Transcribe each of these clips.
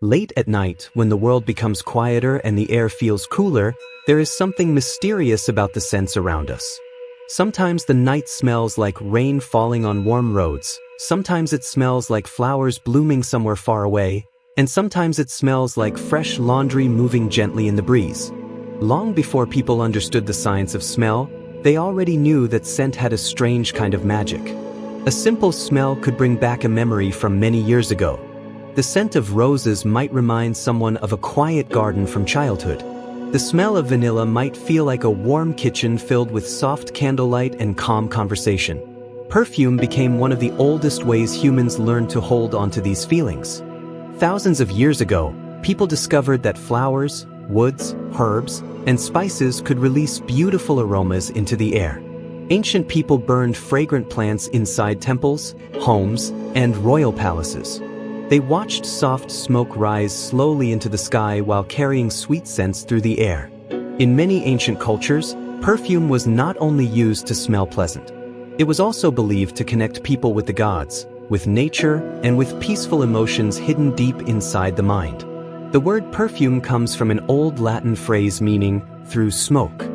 Late at night, when the world becomes quieter and the air feels cooler, there is something mysterious about the scents around us. Sometimes the night smells like rain falling on warm roads, sometimes it smells like flowers blooming somewhere far away, and sometimes it smells like fresh laundry moving gently in the breeze. Long before people understood the science of smell, they already knew that scent had a strange kind of magic. A simple smell could bring back a memory from many years ago. The scent of roses might remind someone of a quiet garden from childhood. The smell of vanilla might feel like a warm kitchen filled with soft candlelight and calm conversation. Perfume became one of the oldest ways humans learned to hold onto these feelings. Thousands of years ago, people discovered that flowers, woods, herbs, and spices could release beautiful aromas into the air. Ancient people burned fragrant plants inside temples, homes, and royal palaces. They watched soft smoke rise slowly into the sky while carrying sweet scents through the air. In many ancient cultures, perfume was not only used to smell pleasant. It was also believed to connect people with the gods, with nature, and with peaceful emotions hidden deep inside the mind. The word perfume comes from an old Latin phrase meaning through smoke.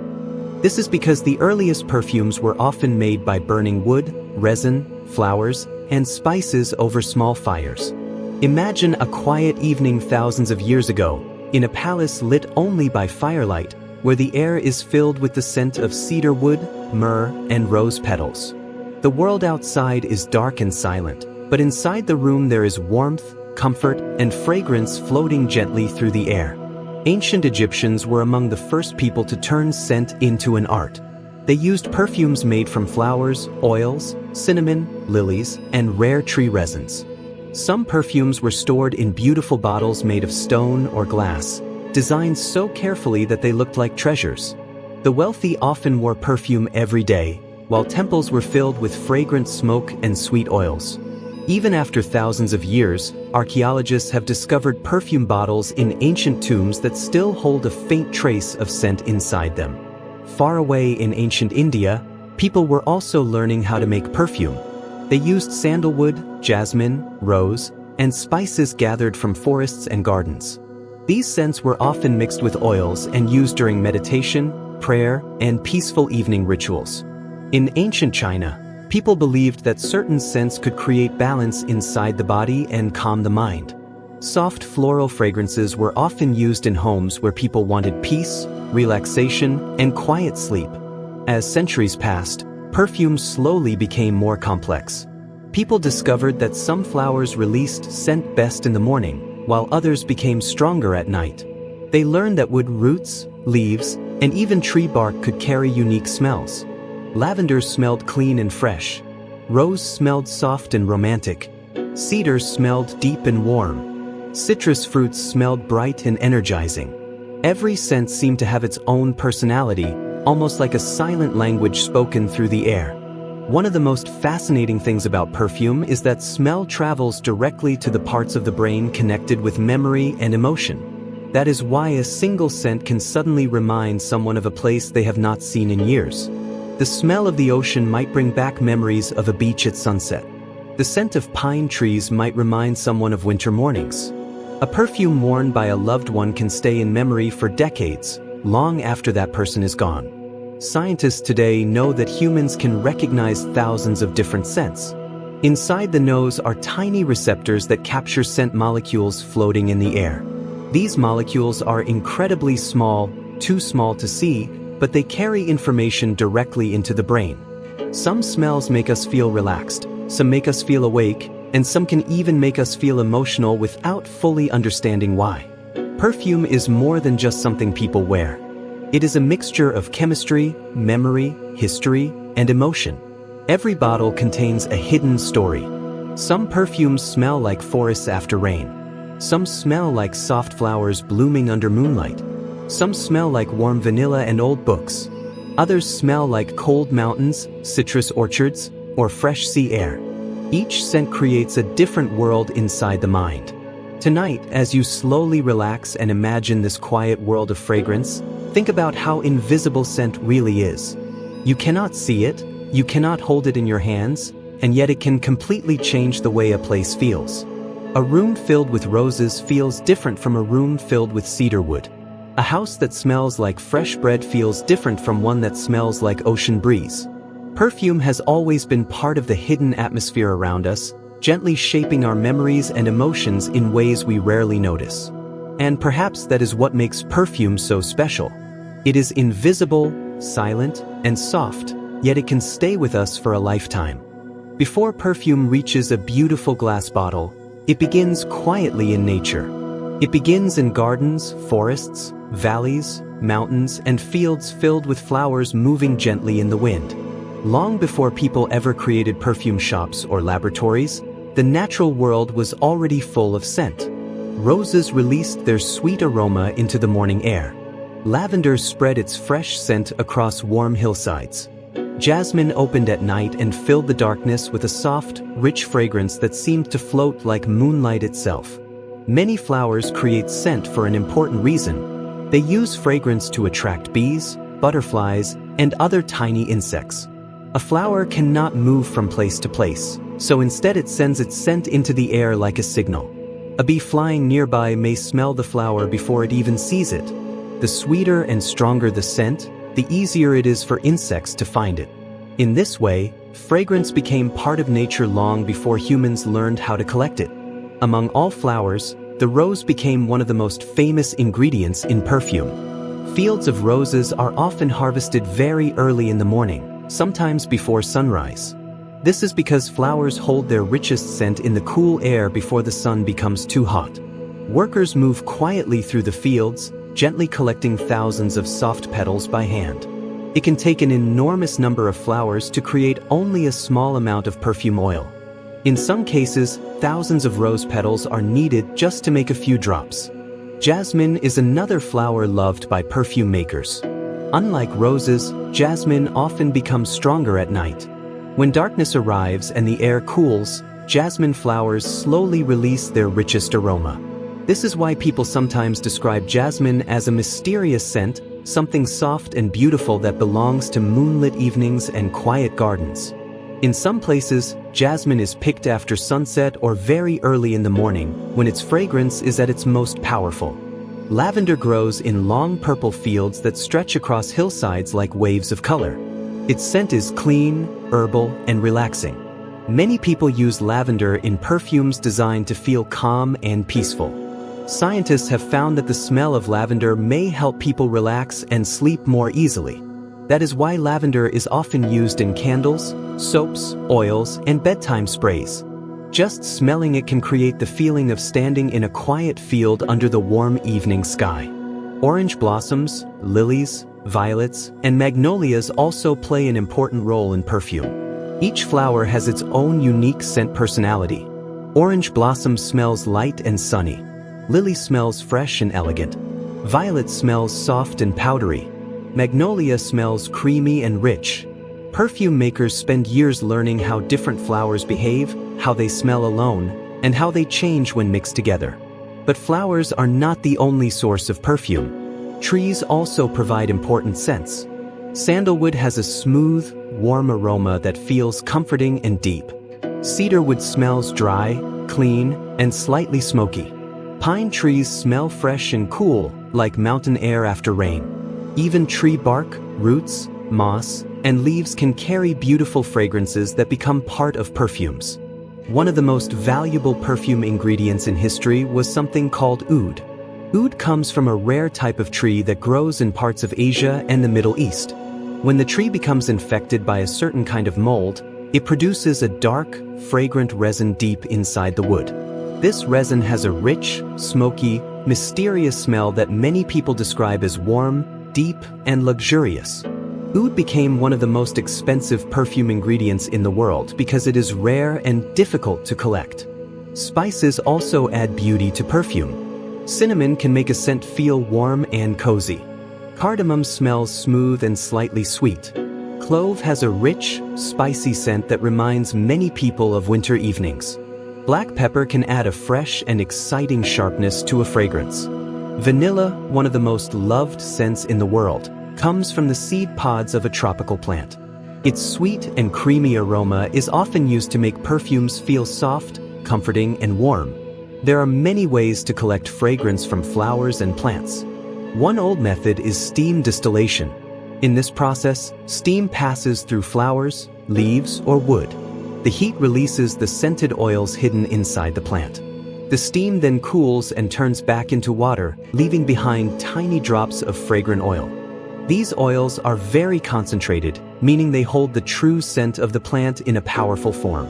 This is because the earliest perfumes were often made by burning wood, resin, flowers, and spices over small fires. Imagine a quiet evening thousands of years ago, in a palace lit only by firelight, where the air is filled with the scent of cedar wood, myrrh, and rose petals. The world outside is dark and silent, but inside the room there is warmth, comfort, and fragrance floating gently through the air. Ancient Egyptians were among the first people to turn scent into an art. They used perfumes made from flowers, oils, cinnamon, lilies, and rare tree resins. Some perfumes were stored in beautiful bottles made of stone or glass, designed so carefully that they looked like treasures. The wealthy often wore perfume every day, while temples were filled with fragrant smoke and sweet oils. Even after thousands of years, archaeologists have discovered perfume bottles in ancient tombs that still hold a faint trace of scent inside them. Far away in ancient India, people were also learning how to make perfume. They used sandalwood, jasmine, rose, and spices gathered from forests and gardens. These scents were often mixed with oils and used during meditation, prayer, and peaceful evening rituals. In ancient China, people believed that certain scents could create balance inside the body and calm the mind. Soft floral fragrances were often used in homes where people wanted peace, relaxation, and quiet sleep. As centuries passed, perfume slowly became more complex. People discovered that some flowers released scent best in the morning, while others became stronger at night. They learned that wood roots, leaves, and even tree bark could carry unique smells. Lavender smelled clean and fresh. Rose smelled soft and romantic. Cedar smelled deep and warm. Citrus fruits smelled bright and energizing. Every scent seemed to have its own personality, almost like a silent language spoken through the air. One of the most fascinating things about perfume is that smell travels directly to the parts of the brain connected with memory and emotion. That is why a single scent can suddenly remind someone of a place they have not seen in years. The smell of the ocean might bring back memories of a beach at sunset. The scent of pine trees might remind someone of winter mornings. A perfume worn by a loved one can stay in memory for decades, long after that person is gone. Scientists today know that humans can recognize thousands of different scents. Inside the nose are tiny receptors that capture scent molecules floating in the air. These molecules are incredibly small, too small to see, but they carry information directly into the brain. Some smells make us feel relaxed, some make us feel awake, and some can even make us feel emotional without fully understanding why. Perfume is more than just something people wear. It is a mixture of chemistry, memory, history, and emotion. Every bottle contains a hidden story. Some perfumes smell like forests after rain. Some smell like soft flowers blooming under moonlight. Some smell like warm vanilla and old books. Others smell like cold mountains, citrus orchards, or fresh sea air. Each scent creates a different world inside the mind. Tonight, as you slowly relax and imagine this quiet world of fragrance, think about how invisible scent really is. You cannot see it, you cannot hold it in your hands, and yet it can completely change the way a place feels. A room filled with roses feels different from a room filled with cedar wood. A house that smells like fresh bread feels different from one that smells like ocean breeze. Perfume has always been part of the hidden atmosphere around us, gently shaping our memories and emotions in ways we rarely notice. And perhaps that is what makes perfume so special. It is invisible, silent, and soft, yet it can stay with us for a lifetime. Before perfume reaches a beautiful glass bottle, it begins quietly in nature. It begins in gardens, forests, valleys, mountains, and fields filled with flowers moving gently in the wind. Long before people ever created perfume shops or laboratories, the natural world was already full of scent. Roses released their sweet aroma into the morning air. Lavender spread its fresh scent across warm hillsides. Jasmine opened at night and filled the darkness with a soft, rich fragrance that seemed to float like moonlight itself. Many flowers create scent for an important reason. They use fragrance to attract bees, butterflies, and other tiny insects. A flower cannot move from place to place, so instead it sends its scent into the air like a signal. A bee flying nearby may smell the flower before it even sees it. The sweeter and stronger the scent, the easier it is for insects to find it. In this way, fragrance became part of nature long before humans learned how to collect it. Among all flowers, the rose became one of the most famous ingredients in perfume. Fields of roses are often harvested very early in the morning, sometimes before sunrise. This is because flowers hold their richest scent in the cool air before the sun becomes too hot. Workers move quietly through the fields, gently collecting thousands of soft petals by hand. It can take an enormous number of flowers to create only a small amount of perfume oil. In some cases, thousands of rose petals are needed just to make a few drops. Jasmine is another flower loved by perfume makers. Unlike roses, jasmine often becomes stronger at night. When darkness arrives and the air cools, jasmine flowers slowly release their richest aroma. This is why people sometimes describe jasmine as a mysterious scent, something soft and beautiful that belongs to moonlit evenings and quiet gardens. In some places, jasmine is picked after sunset or very early in the morning, when its fragrance is at its most powerful. Lavender grows in long purple fields that stretch across hillsides like waves of color. Its scent is clean, herbal, and relaxing. Many people use lavender in perfumes designed to feel calm and peaceful. Scientists have found that the smell of lavender may help people relax and sleep more easily. That is why lavender is often used in candles, soaps, oils, and bedtime sprays. Just smelling it can create the feeling of standing in a quiet field under the warm evening sky. Orange blossoms, lilies, violets, and magnolias also play an important role in perfume. Each flower has its own unique scent personality. Orange blossom smells light and sunny. Lily smells fresh and elegant. Violet smells soft and powdery. Magnolia smells creamy and rich. Perfume makers spend years learning how different flowers behave, how they smell alone, and how they change when mixed together. But flowers are not the only source of perfume. Trees also provide important scents. Sandalwood has a smooth, warm aroma that feels comforting and deep. Cedarwood smells dry, clean, and slightly smoky. Pine trees smell fresh and cool, like mountain air after rain. Even tree bark, roots, moss, and leaves can carry beautiful fragrances that become part of perfumes. One of the most valuable perfume ingredients in history was something called oud. Oud comes from a rare type of tree that grows in parts of Asia and the Middle East. When the tree becomes infected by a certain kind of mold, it produces a dark, fragrant resin deep inside the wood. This resin has a rich, smoky, mysterious smell that many people describe as warm, deep, and luxurious. Oud became one of the most expensive perfume ingredients in the world because it is rare and difficult to collect. Spices also add beauty to perfume. Cinnamon can make a scent feel warm and cozy. Cardamom smells smooth and slightly sweet. Clove has a rich, spicy scent that reminds many people of winter evenings. Black pepper can add a fresh and exciting sharpness to a fragrance. Vanilla, one of the most loved scents in the world, comes from the seed pods of a tropical plant. Its sweet and creamy aroma is often used to make perfumes feel soft, comforting, and warm. There are many ways to collect fragrance from flowers and plants. One old method is steam distillation. In this process, steam passes through flowers, leaves, or wood. The heat releases the scented oils hidden inside the plant. The steam then cools and turns back into water, leaving behind tiny drops of fragrant oil. These oils are very concentrated, meaning they hold the true scent of the plant in a powerful form.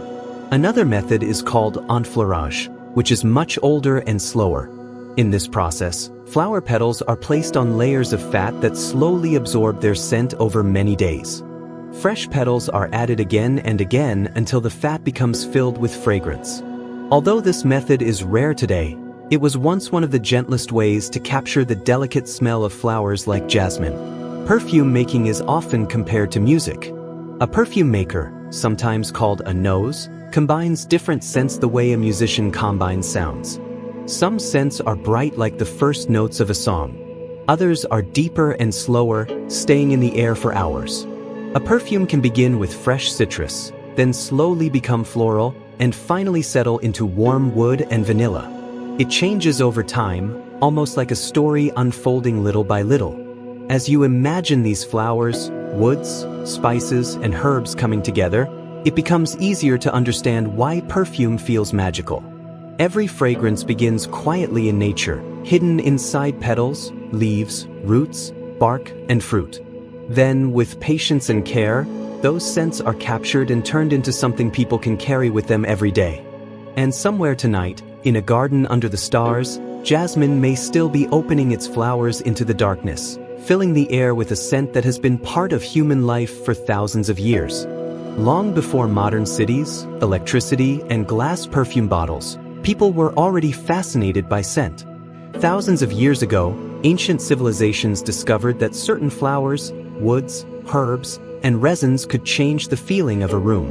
Another method is called enfleurage, which is much older and slower. In this process, flower petals are placed on layers of fat that slowly absorb their scent over many days. Fresh petals are added again and again until the fat becomes filled with fragrance. Although this method is rare today, it was once one of the gentlest ways to capture the delicate smell of flowers like jasmine. Perfume making is often compared to music. A perfume maker, sometimes called a nose, combines different scents the way a musician combines sounds. Some scents are bright like the first notes of a song. Others are deeper and slower, staying in the air for hours. A perfume can begin with fresh citrus, then slowly become floral, and finally settle into warm wood and vanilla. It changes over time, almost like a story unfolding little by little. As you imagine these flowers, woods, spices, and herbs coming together, it becomes easier to understand why perfume feels magical. Every fragrance begins quietly in nature, hidden inside petals, leaves, roots, bark, and fruit. Then, with patience and care, those scents are captured and turned into something people can carry with them every day. And somewhere tonight, in a garden under the stars, jasmine may still be opening its flowers into the darkness, filling the air with a scent that has been part of human life for thousands of years. Long before modern cities, electricity, and glass perfume bottles, people were already fascinated by scent. Thousands of years ago, ancient civilizations discovered that certain flowers, woods, herbs, and resins could change the feeling of a room.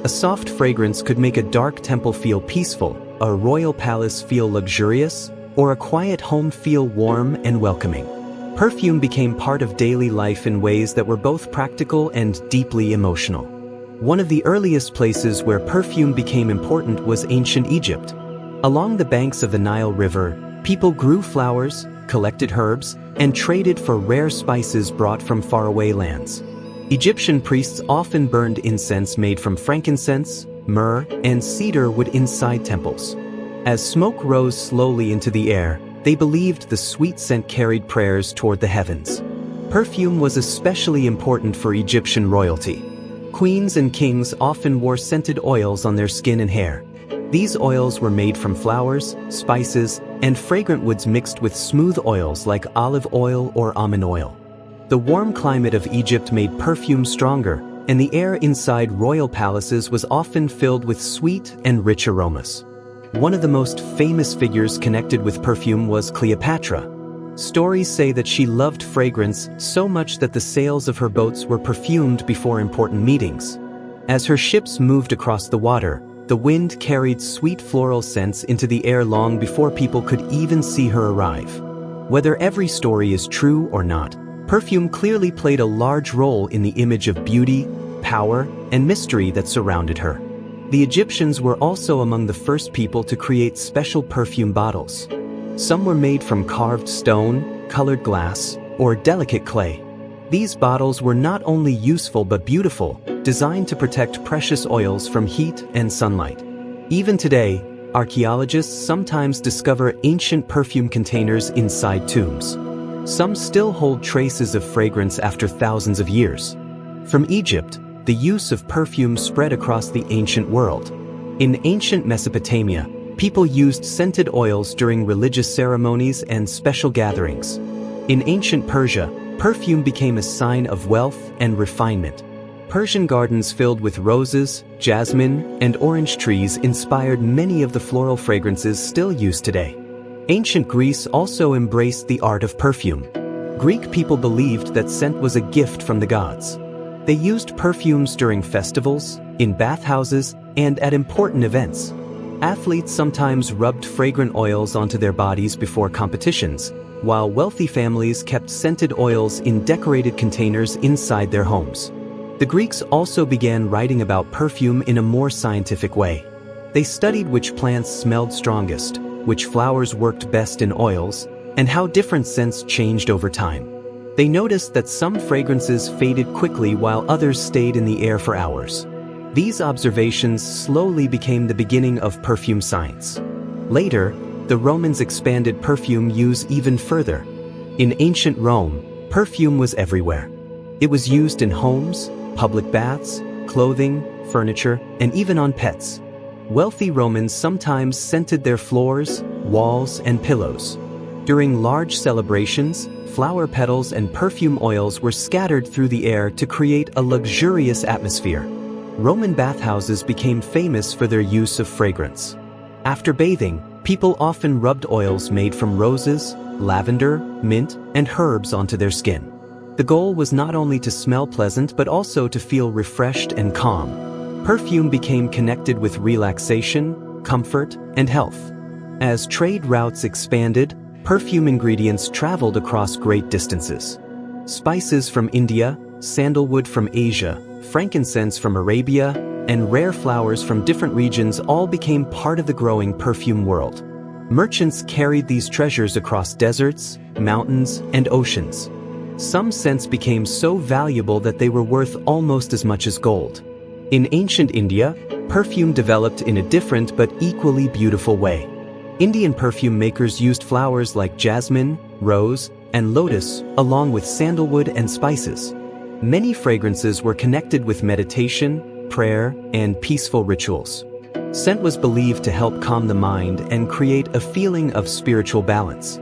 A soft fragrance could make a dark temple feel peaceful, a royal palace feel luxurious, or a quiet home feel warm and welcoming. Perfume became part of daily life in ways that were both practical and deeply emotional. One of the earliest places where perfume became important was ancient Egypt. Along the banks of the Nile River, people grew flowers, collected herbs, and traded for rare spices brought from faraway lands. Egyptian priests often burned incense made from frankincense, myrrh, and cedar wood inside temples. As smoke rose slowly into the air, they believed the sweet scent carried prayers toward the heavens. Perfume was especially important for Egyptian royalty. Queens and kings often wore scented oils on their skin and hair. These oils were made from flowers, spices, and fragrant woods mixed with smooth oils like olive oil or almond oil. The warm climate of Egypt made perfume stronger, and the air inside royal palaces was often filled with sweet and rich aromas. One of the most famous figures connected with perfume was Cleopatra. Stories say that she loved fragrance so much that the sails of her boats were perfumed before important meetings. As her ships moved across the water, the wind carried sweet floral scents into the air long before people could even see her arrive. Whether every story is true or not, perfume clearly played a large role in the image of beauty, power, and mystery that surrounded her. The Egyptians were also among the first people to create special perfume bottles. Some were made from carved stone, colored glass, or delicate clay. These bottles were not only useful but beautiful, designed to protect precious oils from heat and sunlight. Even today, archaeologists sometimes discover ancient perfume containers inside tombs. Some still hold traces of fragrance after thousands of years. From Egypt, the use of perfume spread across the ancient world. In ancient Mesopotamia, people used scented oils during religious ceremonies and special gatherings. In ancient Persia, perfume became a sign of wealth and refinement. Persian gardens filled with roses, jasmine, and orange trees inspired many of the floral fragrances still used today. Ancient Greece also embraced the art of perfume. Greek people believed that scent was a gift from the gods. They used perfumes during festivals, in bathhouses, and at important events. Athletes sometimes rubbed fragrant oils onto their bodies before competitions, while wealthy families kept scented oils in decorated containers inside their homes. The Greeks also began writing about perfume in a more scientific way. They studied which plants smelled strongest, which flowers worked best in oils, and how different scents changed over time. They noticed that some fragrances faded quickly while others stayed in the air for hours. These observations slowly became the beginning of perfume science. Later, the Romans expanded perfume use even further. In ancient Rome, perfume was everywhere. It was used in homes, public baths, clothing, furniture, and even on pets. Wealthy Romans sometimes scented their floors, walls, and pillows. During large celebrations, flower petals and perfume oils were scattered through the air to create a luxurious atmosphere. Roman bathhouses became famous for their use of fragrance. After bathing, people often rubbed oils made from roses, lavender, mint, and herbs onto their skin. The goal was not only to smell pleasant but also to feel refreshed and calm. Perfume became connected with relaxation, comfort, and health. As trade routes expanded, perfume ingredients traveled across great distances. Spices from India, sandalwood from Asia, frankincense from Arabia, and rare flowers from different regions all became part of the growing perfume world. Merchants carried these treasures across deserts, mountains, and oceans. Some scents became so valuable that they were worth almost as much as gold. In ancient India, perfume developed in a different but equally beautiful way. Indian perfume makers used flowers like jasmine, rose, and lotus, along with sandalwood and spices. Many fragrances were connected with meditation, prayer, and peaceful rituals. Scent was believed to help calm the mind and create a feeling of spiritual balance.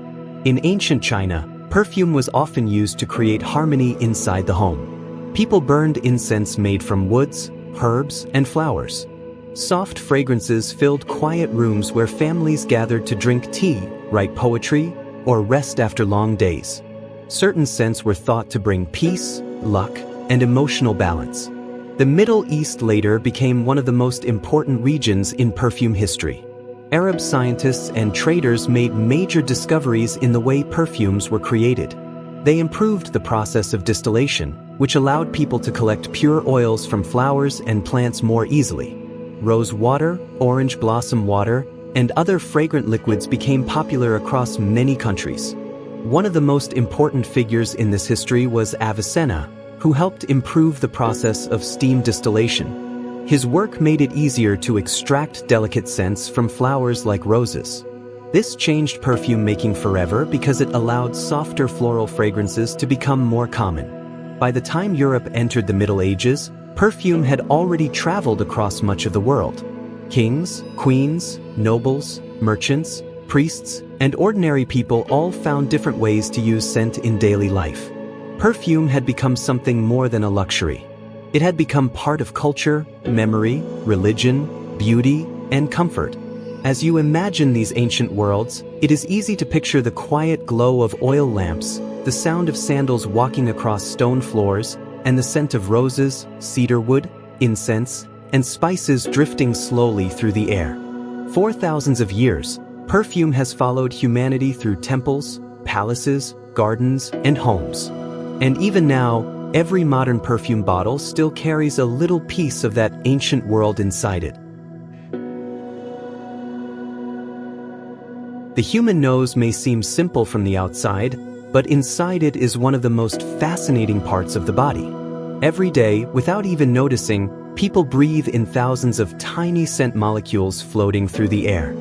In ancient China, perfume was often used to create harmony inside the home. People burned incense made from woods, herbs, and flowers. Soft fragrances filled quiet rooms where families gathered to drink tea, write poetry, or rest after long days. Certain scents were thought to bring peace, luck, and emotional balance. The Middle East later became one of the most important regions in perfume history. Arab scientists and traders made major discoveries in the way perfumes were created. They improved the process of distillation, which allowed people to collect pure oils from flowers and plants more easily. Rose water, orange blossom water, and other fragrant liquids became popular across many countries. One of the most important figures in this history was Avicenna, who helped improve the process of steam distillation. His work made it easier to extract delicate scents from flowers like roses. This changed perfume making forever because it allowed softer floral fragrances to become more common. By the time Europe entered the Middle Ages, perfume had already traveled across much of the world. Kings, queens, nobles, merchants, priests, and ordinary people all found different ways to use scent in daily life. Perfume had become something more than a luxury. It had become part of culture, memory, religion, beauty, and comfort. As you imagine these ancient worlds, it is easy to picture the quiet glow of oil lamps, the sound of sandals walking across stone floors, and the scent of roses, cedar wood, incense, and spices drifting slowly through the air. For thousands of years, perfume has followed humanity through temples, palaces, gardens, and homes. And even now, every modern perfume bottle still carries a little piece of that ancient world inside it. The human nose may seem simple from the outside, but inside it is one of the most fascinating parts of the body. Every day, without even noticing, people breathe in thousands of tiny scent molecules floating through the air.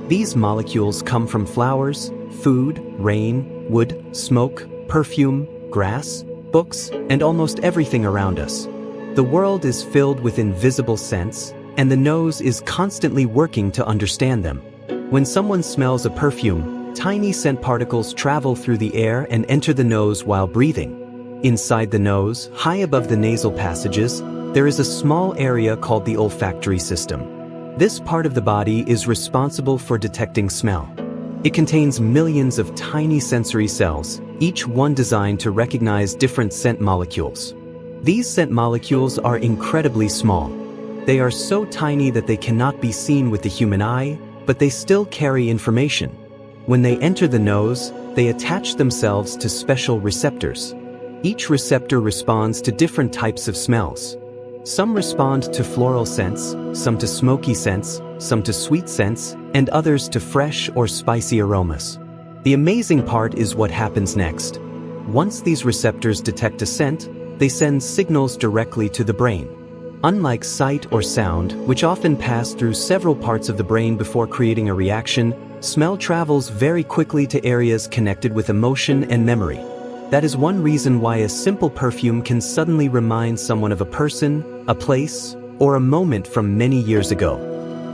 These molecules come from flowers, food, rain, wood, smoke, perfume, grass, books, and almost everything around us. The world is filled with invisible scents, and the nose is constantly working to understand them. When someone smells a perfume, tiny scent particles travel through the air and enter the nose while breathing. Inside the nose, high above the nasal passages, there is a small area called the olfactory system. This part of the body is responsible for detecting smell. It contains millions of tiny sensory cells, each one designed to recognize different scent molecules. These scent molecules are incredibly small. They are so tiny that they cannot be seen with the human eye, but they still carry information. When they enter the nose, they attach themselves to special receptors. Each receptor responds to different types of smells. Some respond to floral scents, some to smoky scents, some to sweet scents, and others to fresh or spicy aromas. The amazing part is what happens next. Once these receptors detect a scent, they send signals directly to the brain. Unlike sight or sound, which often pass through several parts of the brain before creating a reaction, smell travels very quickly to areas connected with emotion and memory. That is one reason why a simple perfume can suddenly remind someone of a person, a place, or a moment from many years ago.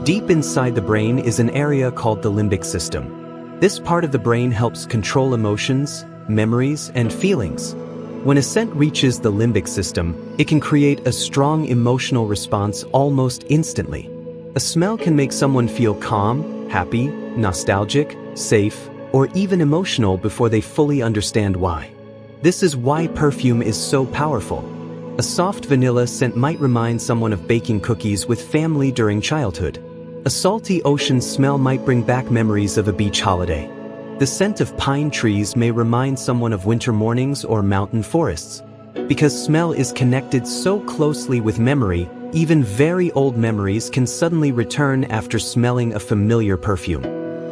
Deep inside the brain is an area called the limbic system. This part of the brain helps control emotions, memories, and feelings. When a scent reaches the limbic system, it can create a strong emotional response almost instantly. A smell can make someone feel calm, happy, nostalgic, safe, or even emotional before they fully understand why. This is why perfume is so powerful. A soft vanilla scent might remind someone of baking cookies with family during childhood. A salty ocean smell might bring back memories of a beach holiday. The scent of pine trees may remind someone of winter mornings or mountain forests. Because smell is connected so closely with memory, even very old memories can suddenly return after smelling a familiar perfume.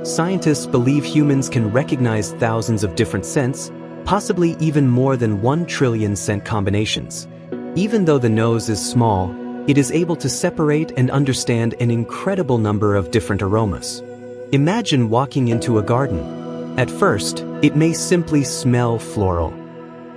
Scientists believe humans can recognize thousands of different scents, possibly even more than 1 trillion scent combinations. Even though the nose is small, it is able to separate and understand an incredible number of different aromas. Imagine walking into a garden. At first, it may simply smell floral.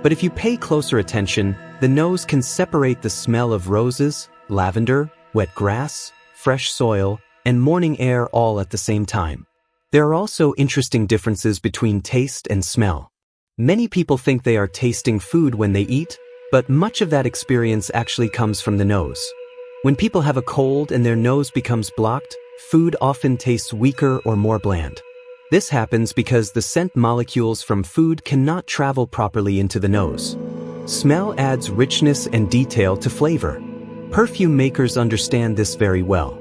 But if you pay closer attention, the nose can separate the smell of roses, lavender, wet grass, fresh soil, and morning air all at the same time. There are also interesting differences between taste and smell. Many people think they are tasting food when they eat, but much of that experience actually comes from the nose. When people have a cold and their nose becomes blocked, food often tastes weaker or more bland. This happens because the scent molecules from food cannot travel properly into the nose. Smell adds richness and detail to flavor. Perfume makers understand this very well.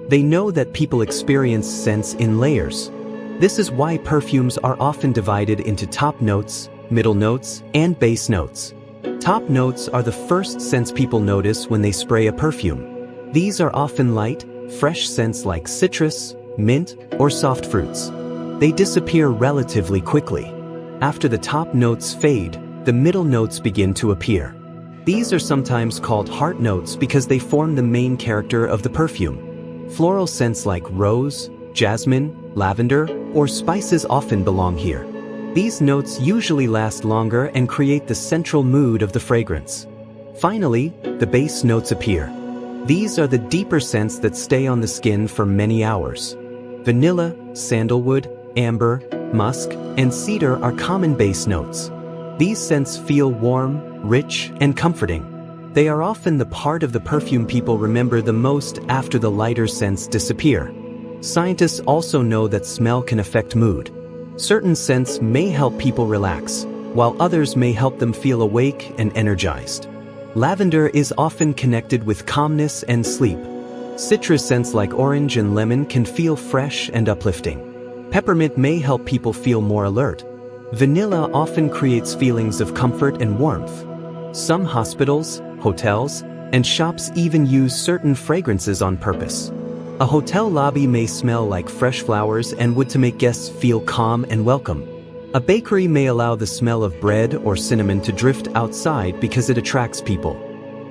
They know that people experience scents in layers. This is why perfumes are often divided into top notes, middle notes, and base notes. Top notes are the first scents people notice when they spray a perfume. These are often light, fresh scents like citrus, mint, or soft fruits. They disappear relatively quickly. After the top notes fade, the middle notes begin to appear. These are sometimes called heart notes because they form the main character of the perfume. Floral scents like rose, jasmine, lavender, or spices often belong here. These notes usually last longer and create the central mood of the fragrance. Finally, the base notes appear. These are the deeper scents that stay on the skin for many hours. Vanilla, sandalwood, amber, musk, and cedar are common base notes. These scents feel warm, rich, and comforting. They are often the part of the perfume people remember the most after the lighter scents disappear. Scientists also know that smell can affect mood. Certain scents may help people relax, while others may help them feel awake and energized. Lavender is often connected with calmness and sleep. Citrus scents like orange and lemon can feel fresh and uplifting. Peppermint may help people feel more alert. Vanilla often creates feelings of comfort and warmth. Some hospitals, hotels, and shops even use certain fragrances on purpose. A hotel lobby may smell like fresh flowers and wood to make guests feel calm and welcome. A bakery may allow the smell of bread or cinnamon to drift outside because it attracts people.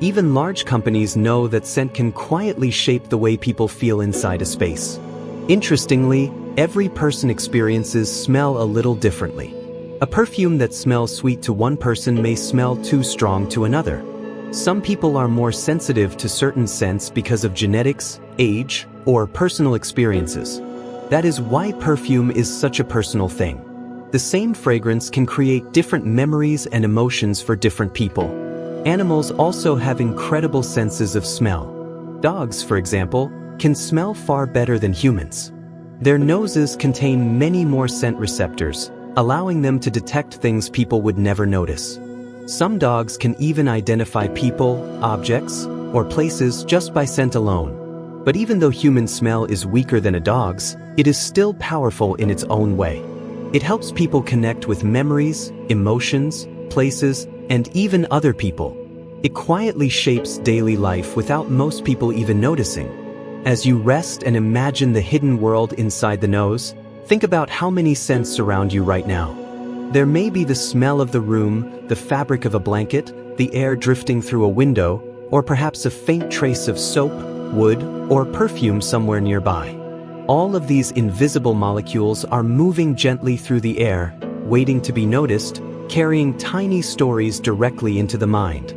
Even large companies know that scent can quietly shape the way people feel inside a space. Interestingly, every person experiences smell a little differently. A perfume that smells sweet to one person may smell too strong to another. Some people are more sensitive to certain scents because of genetics, age, or personal experiences. That is why perfume is such a personal thing. The same fragrance can create different memories and emotions for different people. Animals also have incredible senses of smell. Dogs, for example, can smell far better than humans. Their noses contain many more scent receptors, allowing them to detect things people would never notice. Some dogs can even identify people, objects, or places just by scent alone. But even though human smell is weaker than a dog's, it is still powerful in its own way. It helps people connect with memories, emotions, places, and even other people. It quietly shapes daily life without most people even noticing. As you rest and imagine the hidden world inside the nose, think about how many scents surround you right now. There may be the smell of the room, the fabric of a blanket, the air drifting through a window, or perhaps a faint trace of soap, wood, or perfume somewhere nearby. All of these invisible molecules are moving gently through the air, waiting to be noticed, carrying tiny stories directly into the mind.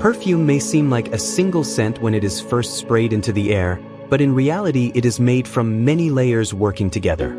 Perfume may seem like a single scent when it is first sprayed into the air, but in reality it is made from many layers working together.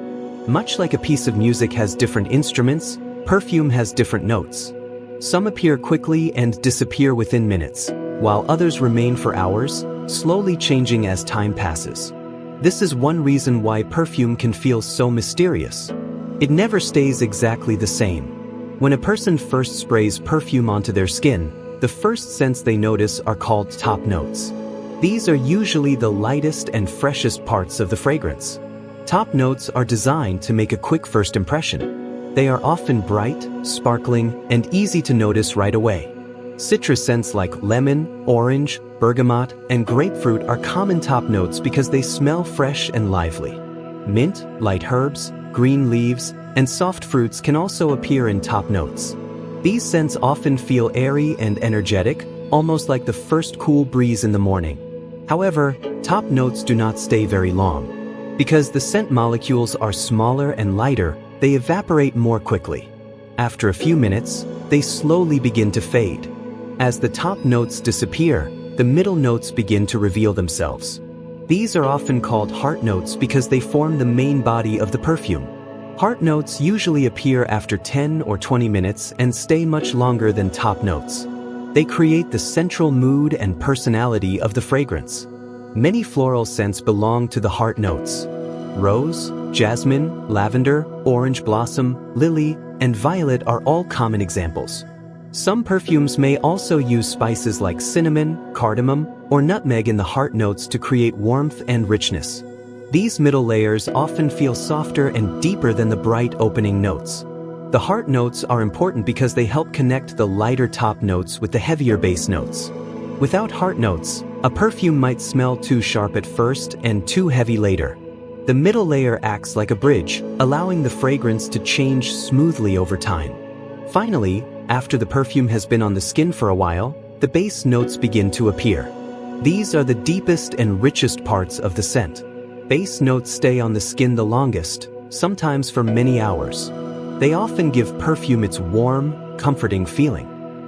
Much like a piece of music has different instruments, perfume has different notes. Some appear quickly and disappear within minutes, while others remain for hours, slowly changing as time passes. This is one reason why perfume can feel so mysterious. It never stays exactly the same. When a person first sprays perfume onto their skin, the first scents they notice are called top notes. These are usually the lightest and freshest parts of the fragrance. Top notes are designed to make a quick first impression. They are often bright, sparkling, and easy to notice right away. Citrus scents like lemon, orange, bergamot, and grapefruit are common top notes because they smell fresh and lively. Mint, light herbs, green leaves, and soft fruits can also appear in top notes. These scents often feel airy and energetic, almost like the first cool breeze in the morning. However, top notes do not stay very long. Because the scent molecules are smaller and lighter, they evaporate more quickly. After a few minutes, they slowly begin to fade. As the top notes disappear, the middle notes begin to reveal themselves. These are often called heart notes because they form the main body of the perfume. Heart notes usually appear after 10 or 20 minutes and stay much longer than top notes. They create the central mood and personality of the fragrance. Many floral scents belong to the heart notes. Rose, jasmine, lavender, orange blossom, lily, and violet are all common examples. Some perfumes may also use spices like cinnamon, cardamom, or nutmeg in the heart notes to create warmth and richness. These middle layers often feel softer and deeper than the bright opening notes. The heart notes are important because they help connect the lighter top notes with the heavier base notes. Without heart notes, a perfume might smell too sharp at first and too heavy later. The middle layer acts like a bridge, allowing the fragrance to change smoothly over time. Finally, after the perfume has been on the skin for a while, the base notes begin to appear. These are the deepest and richest parts of the scent. Base notes stay on the skin the longest, sometimes for many hours. They often give perfume its warm, comforting feeling.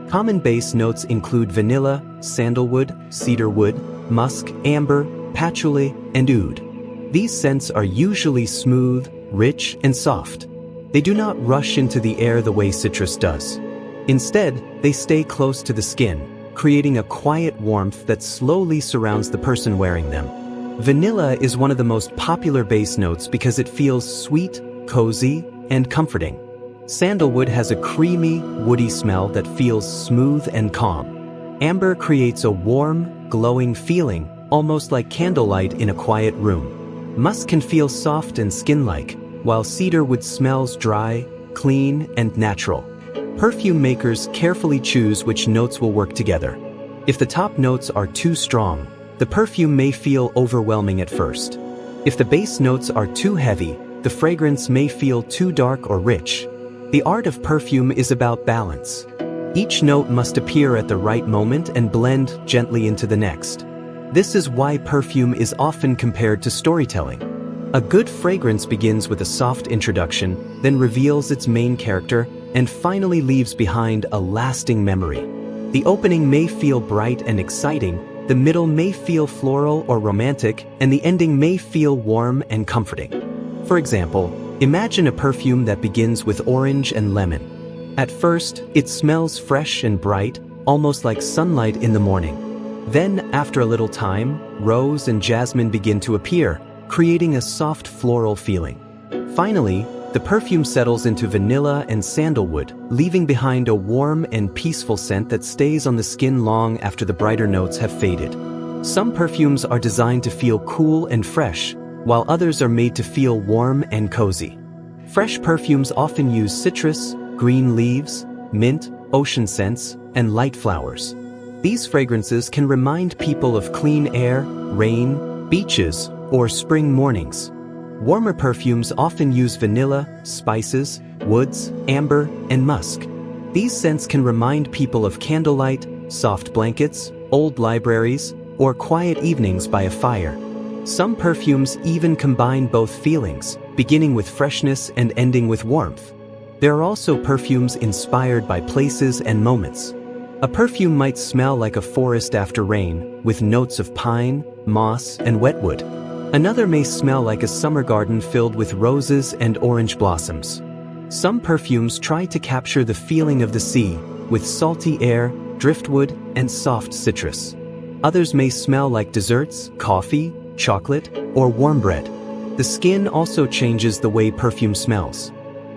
Common base notes include vanilla, sandalwood, cedarwood, musk, amber, patchouli, and oud. These scents are usually smooth, rich, and soft. They do not rush into the air the way citrus does. Instead, they stay close to the skin, creating a quiet warmth that slowly surrounds the person wearing them. Vanilla is one of the most popular base notes because it feels sweet, cozy, and comforting. Sandalwood has a creamy, woody smell that feels smooth and calm. Amber creates a warm, glowing feeling, almost like candlelight in a quiet room. Musk can feel soft and skin-like, while cedarwood smells dry, clean, and natural. Perfume makers carefully choose which notes will work together. If the top notes are too strong, the perfume may feel overwhelming at first. If the base notes are too heavy, the fragrance may feel too dark or rich. The art of perfume is about balance. Each note must appear at the right moment and blend gently into the next. This is why perfume is often compared to storytelling. A good fragrance begins with a soft introduction, then reveals its main character, and finally leaves behind a lasting memory. The opening may feel bright and exciting, the middle may feel floral or romantic, and the ending may feel warm and comforting. For example, imagine a perfume that begins with orange and lemon. At first, it smells fresh and bright, almost like sunlight in the morning. Then, after a little time, rose and jasmine begin to appear, creating a soft floral feeling. Finally, the perfume settles into vanilla and sandalwood, leaving behind a warm and peaceful scent that stays on the skin long after the brighter notes have faded. Some perfumes are designed to feel cool and fresh, while others are made to feel warm and cozy. Fresh perfumes often use citrus, green leaves, mint, ocean scents, and light flowers. These fragrances can remind people of clean air, rain, beaches, or spring mornings. Warmer perfumes often use vanilla, spices, woods, amber, and musk. These scents can remind people of candlelight, soft blankets, old libraries, or quiet evenings by a fire. Some perfumes even combine both feelings, beginning with freshness and ending with warmth. There are also perfumes inspired by places and moments. A perfume might smell like a forest after rain, with notes of pine, moss, and wetwood. Another may smell like a summer garden filled with roses and orange blossoms. Some perfumes try to capture the feeling of the sea, with salty air, driftwood, and soft citrus. Others may smell like desserts, coffee, chocolate, or warm bread. The skin also changes the way perfume smells.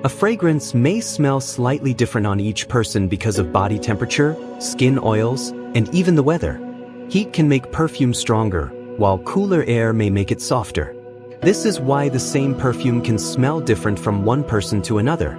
A fragrance may smell slightly different on each person because of body temperature, skin oils, and even the weather. Heat can make perfume stronger, while cooler air may make it softer. This is why the same perfume can smell different from one person to another.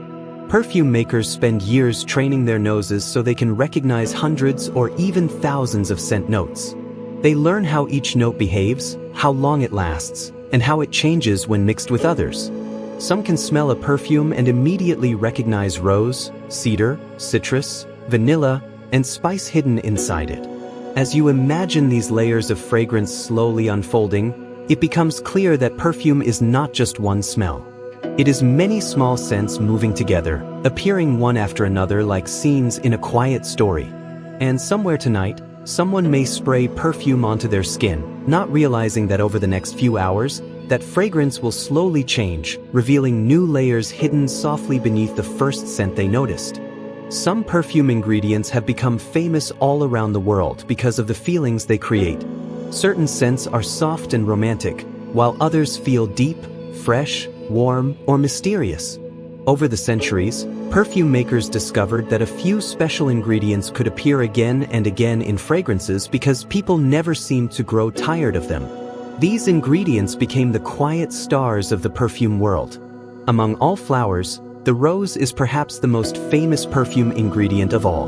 Perfume makers spend years training their noses so they can recognize hundreds or even thousands of scent notes. They learn how each note behaves, how long it lasts, and how it changes when mixed with others. Some can smell a perfume and immediately recognize rose, cedar, citrus, vanilla, and spice hidden inside it. As you imagine these layers of fragrance slowly unfolding, it becomes clear that perfume is not just one smell. It is many small scents moving together, appearing one after another like scenes in a quiet story. And somewhere tonight, someone may spray perfume onto their skin, not realizing that over the next few hours, that fragrance will slowly change, revealing new layers hidden softly beneath the first scent they noticed. Some perfume ingredients have become famous all around the world because of the feelings they create. Certain scents are soft and romantic, while others feel deep, fresh, warm, or mysterious. Over the centuries, perfume makers discovered that a few special ingredients could appear again and again in fragrances because people never seemed to grow tired of them. These ingredients became the quiet stars of the perfume world. Among all flowers, the rose is perhaps the most famous perfume ingredient of all.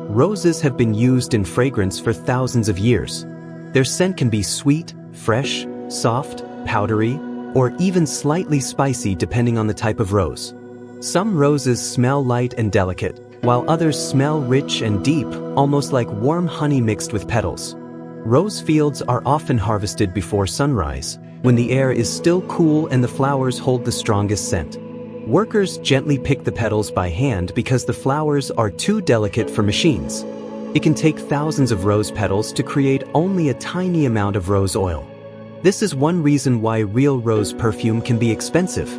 Roses have been used in fragrance for thousands of years. Their scent can be sweet, fresh, soft, powdery, or even slightly spicy depending on the type of rose. Some roses smell light and delicate, while others smell rich and deep, almost like warm honey mixed with petals. Rose fields are often harvested before sunrise, when the air is still cool and the flowers hold the strongest scent. Workers gently pick the petals by hand because the flowers are too delicate for machines. It can take thousands of rose petals to create only a tiny amount of rose oil. This is one reason why real rose perfume can be expensive.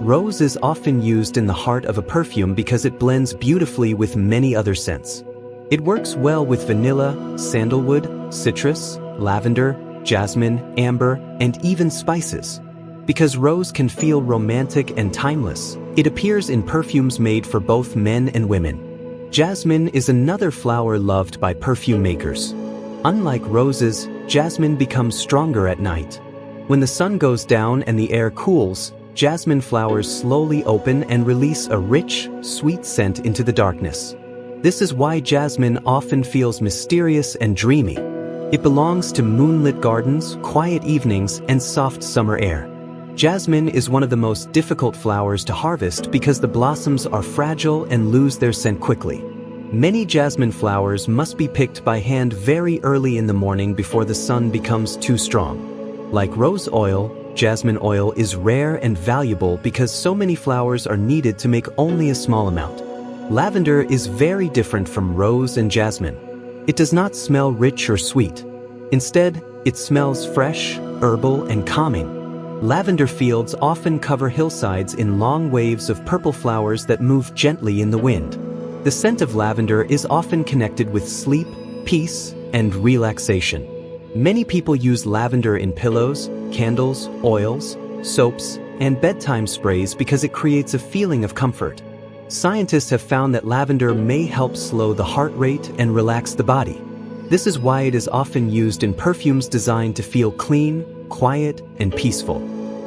Rose is often used in the heart of a perfume because it blends beautifully with many other scents. It works well with vanilla, sandalwood, citrus, lavender, jasmine, amber, and even spices. Because rose can feel romantic and timeless, it appears in perfumes made for both men and women. Jasmine is another flower loved by perfume makers. Unlike roses, jasmine becomes stronger at night. When the sun goes down and the air cools, jasmine flowers slowly open and release a rich, sweet scent into the darkness. This is why jasmine often feels mysterious and dreamy. It belongs to moonlit gardens, quiet evenings, and soft summer air. Jasmine is one of the most difficult flowers to harvest because the blossoms are fragile and lose their scent quickly. Many jasmine flowers must be picked by hand very early in the morning before the sun becomes too strong. Like rose oil, jasmine oil is rare and valuable because so many flowers are needed to make only a small amount. Lavender is very different from rose and jasmine. It does not smell rich or sweet. Instead, it smells fresh, herbal, and calming. Lavender fields often cover hillsides in long waves of purple flowers that move gently in the wind. The scent of lavender is often connected with sleep, peace, and relaxation. Many people use lavender in pillows, candles, oils, soaps, and bedtime sprays because it creates a feeling of comfort. Scientists have found that lavender may help slow the heart rate and relax the body. This is why it is often used in perfumes designed to feel clean, quiet, and peaceful.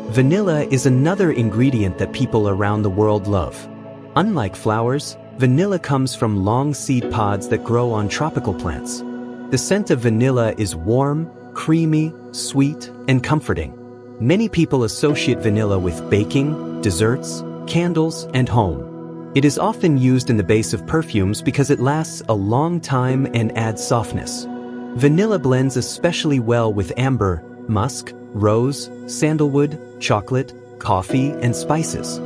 Vanilla is another ingredient that people around the world love. Unlike flowers, vanilla comes from long seed pods that grow on tropical plants. The scent of vanilla is warm, creamy, sweet, and comforting. Many people associate vanilla with baking, desserts, candles, and home. It is often used in the base of perfumes because it lasts a long time and adds softness. Vanilla blends especially well with amber, musk, rose, sandalwood, chocolate, coffee, and spices.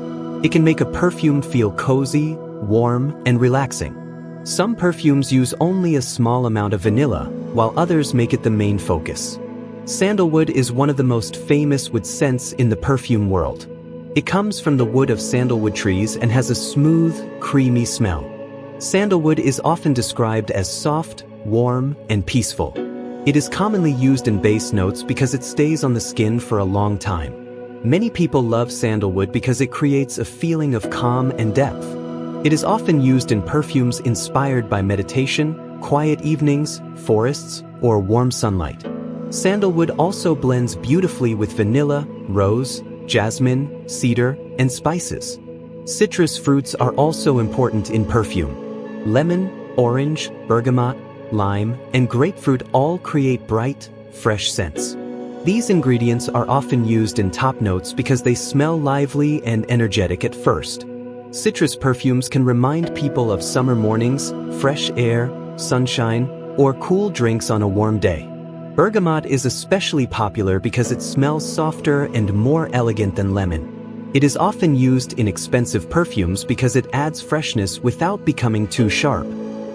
It can make a perfume feel cozy, warm, and relaxing. Some perfumes use only a small amount of vanilla, while others make it the main focus. Sandalwood is one of the most famous wood scents in the perfume world. It comes from the wood of sandalwood trees and has a smooth, creamy smell. Sandalwood is often described as soft, warm, and peaceful. It is commonly used in base notes because it stays on the skin for a long time. Many people love sandalwood because it creates a feeling of calm and depth. It is often used in perfumes inspired by meditation, quiet evenings, forests, or warm sunlight. Sandalwood also blends beautifully with vanilla, rose, jasmine, cedar, and spices. Citrus fruits are also important in perfume. Lemon, orange, bergamot, lime, and grapefruit all create bright, fresh scents. These ingredients are often used in top notes because they smell lively and energetic at first. Citrus perfumes can remind people of summer mornings, fresh air, sunshine, or cool drinks on a warm day. Bergamot is especially popular because it smells softer and more elegant than lemon. It is often used in expensive perfumes because it adds freshness without becoming too sharp.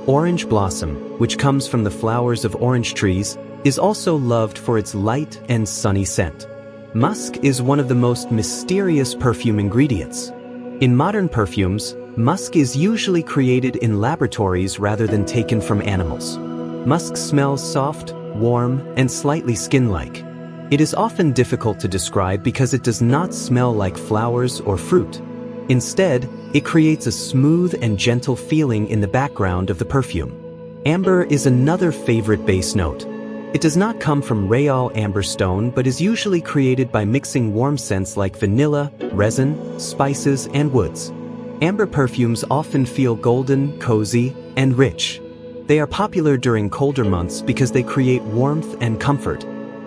Orange blossom, which comes from the flowers of orange trees, is also loved for its light and sunny scent. Musk is one of the most mysterious perfume ingredients. In modern perfumes, musk is usually created in laboratories rather than taken from animals. Musk smells soft, warm, and slightly skin-like. It is often difficult to describe because it does not smell like flowers or fruit. Instead, it creates a smooth and gentle feeling in the background of the perfume. Amber is another favorite base note. It does not come from real amber stone but is usually created by mixing warm scents like vanilla, resin, spices, and woods. Amber perfumes often feel golden, cozy, and rich. They are popular during colder months because they create warmth and comfort.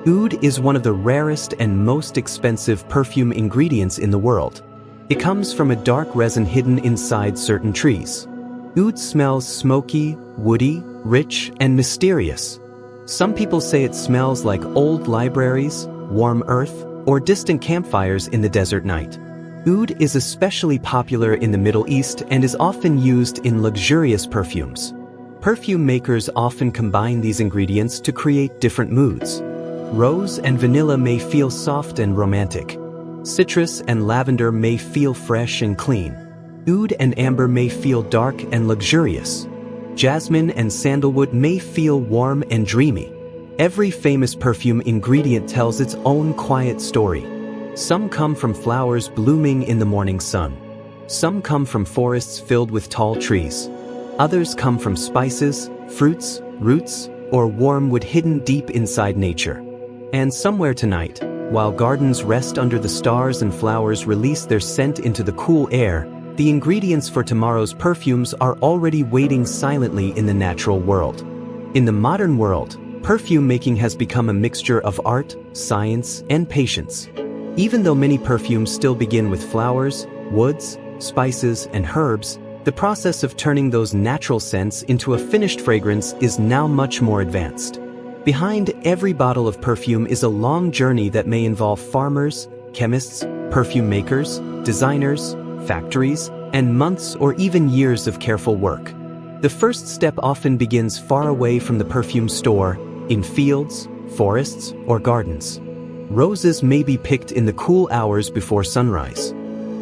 Oud is one of the rarest and most expensive perfume ingredients in the world. It comes from a dark resin hidden inside certain trees. Oud smells smoky, woody, rich, and mysterious. Some people say it smells like old libraries, warm earth, or distant campfires in the desert night. Oud is especially popular in the Middle East and is often used in luxurious perfumes. Perfume makers often combine these ingredients to create different moods. Rose and vanilla may feel soft and romantic. Citrus and lavender may feel fresh and clean. Oud and amber may feel dark and luxurious. Jasmine and sandalwood may feel warm and dreamy. Every famous perfume ingredient tells its own quiet story. Some come from flowers blooming in the morning sun. Some come from forests filled with tall trees. Others come from spices, fruits, roots, or warm wood hidden deep inside nature. And somewhere tonight, while gardens rest under the stars and flowers release their scent into the cool air, the ingredients for tomorrow's perfumes are already waiting silently in the natural world. In the modern world, perfume making has become a mixture of art, science, and patience. Even though many perfumes still begin with flowers, woods, spices, and herbs, the process of turning those natural scents into a finished fragrance is now much more advanced. Behind every bottle of perfume is a long journey that may involve farmers, chemists, perfume makers, designers, factories, and months or even years of careful work. The first step often begins far away from the perfume store, in fields, forests, or gardens. Roses may be picked in the cool hours before sunrise.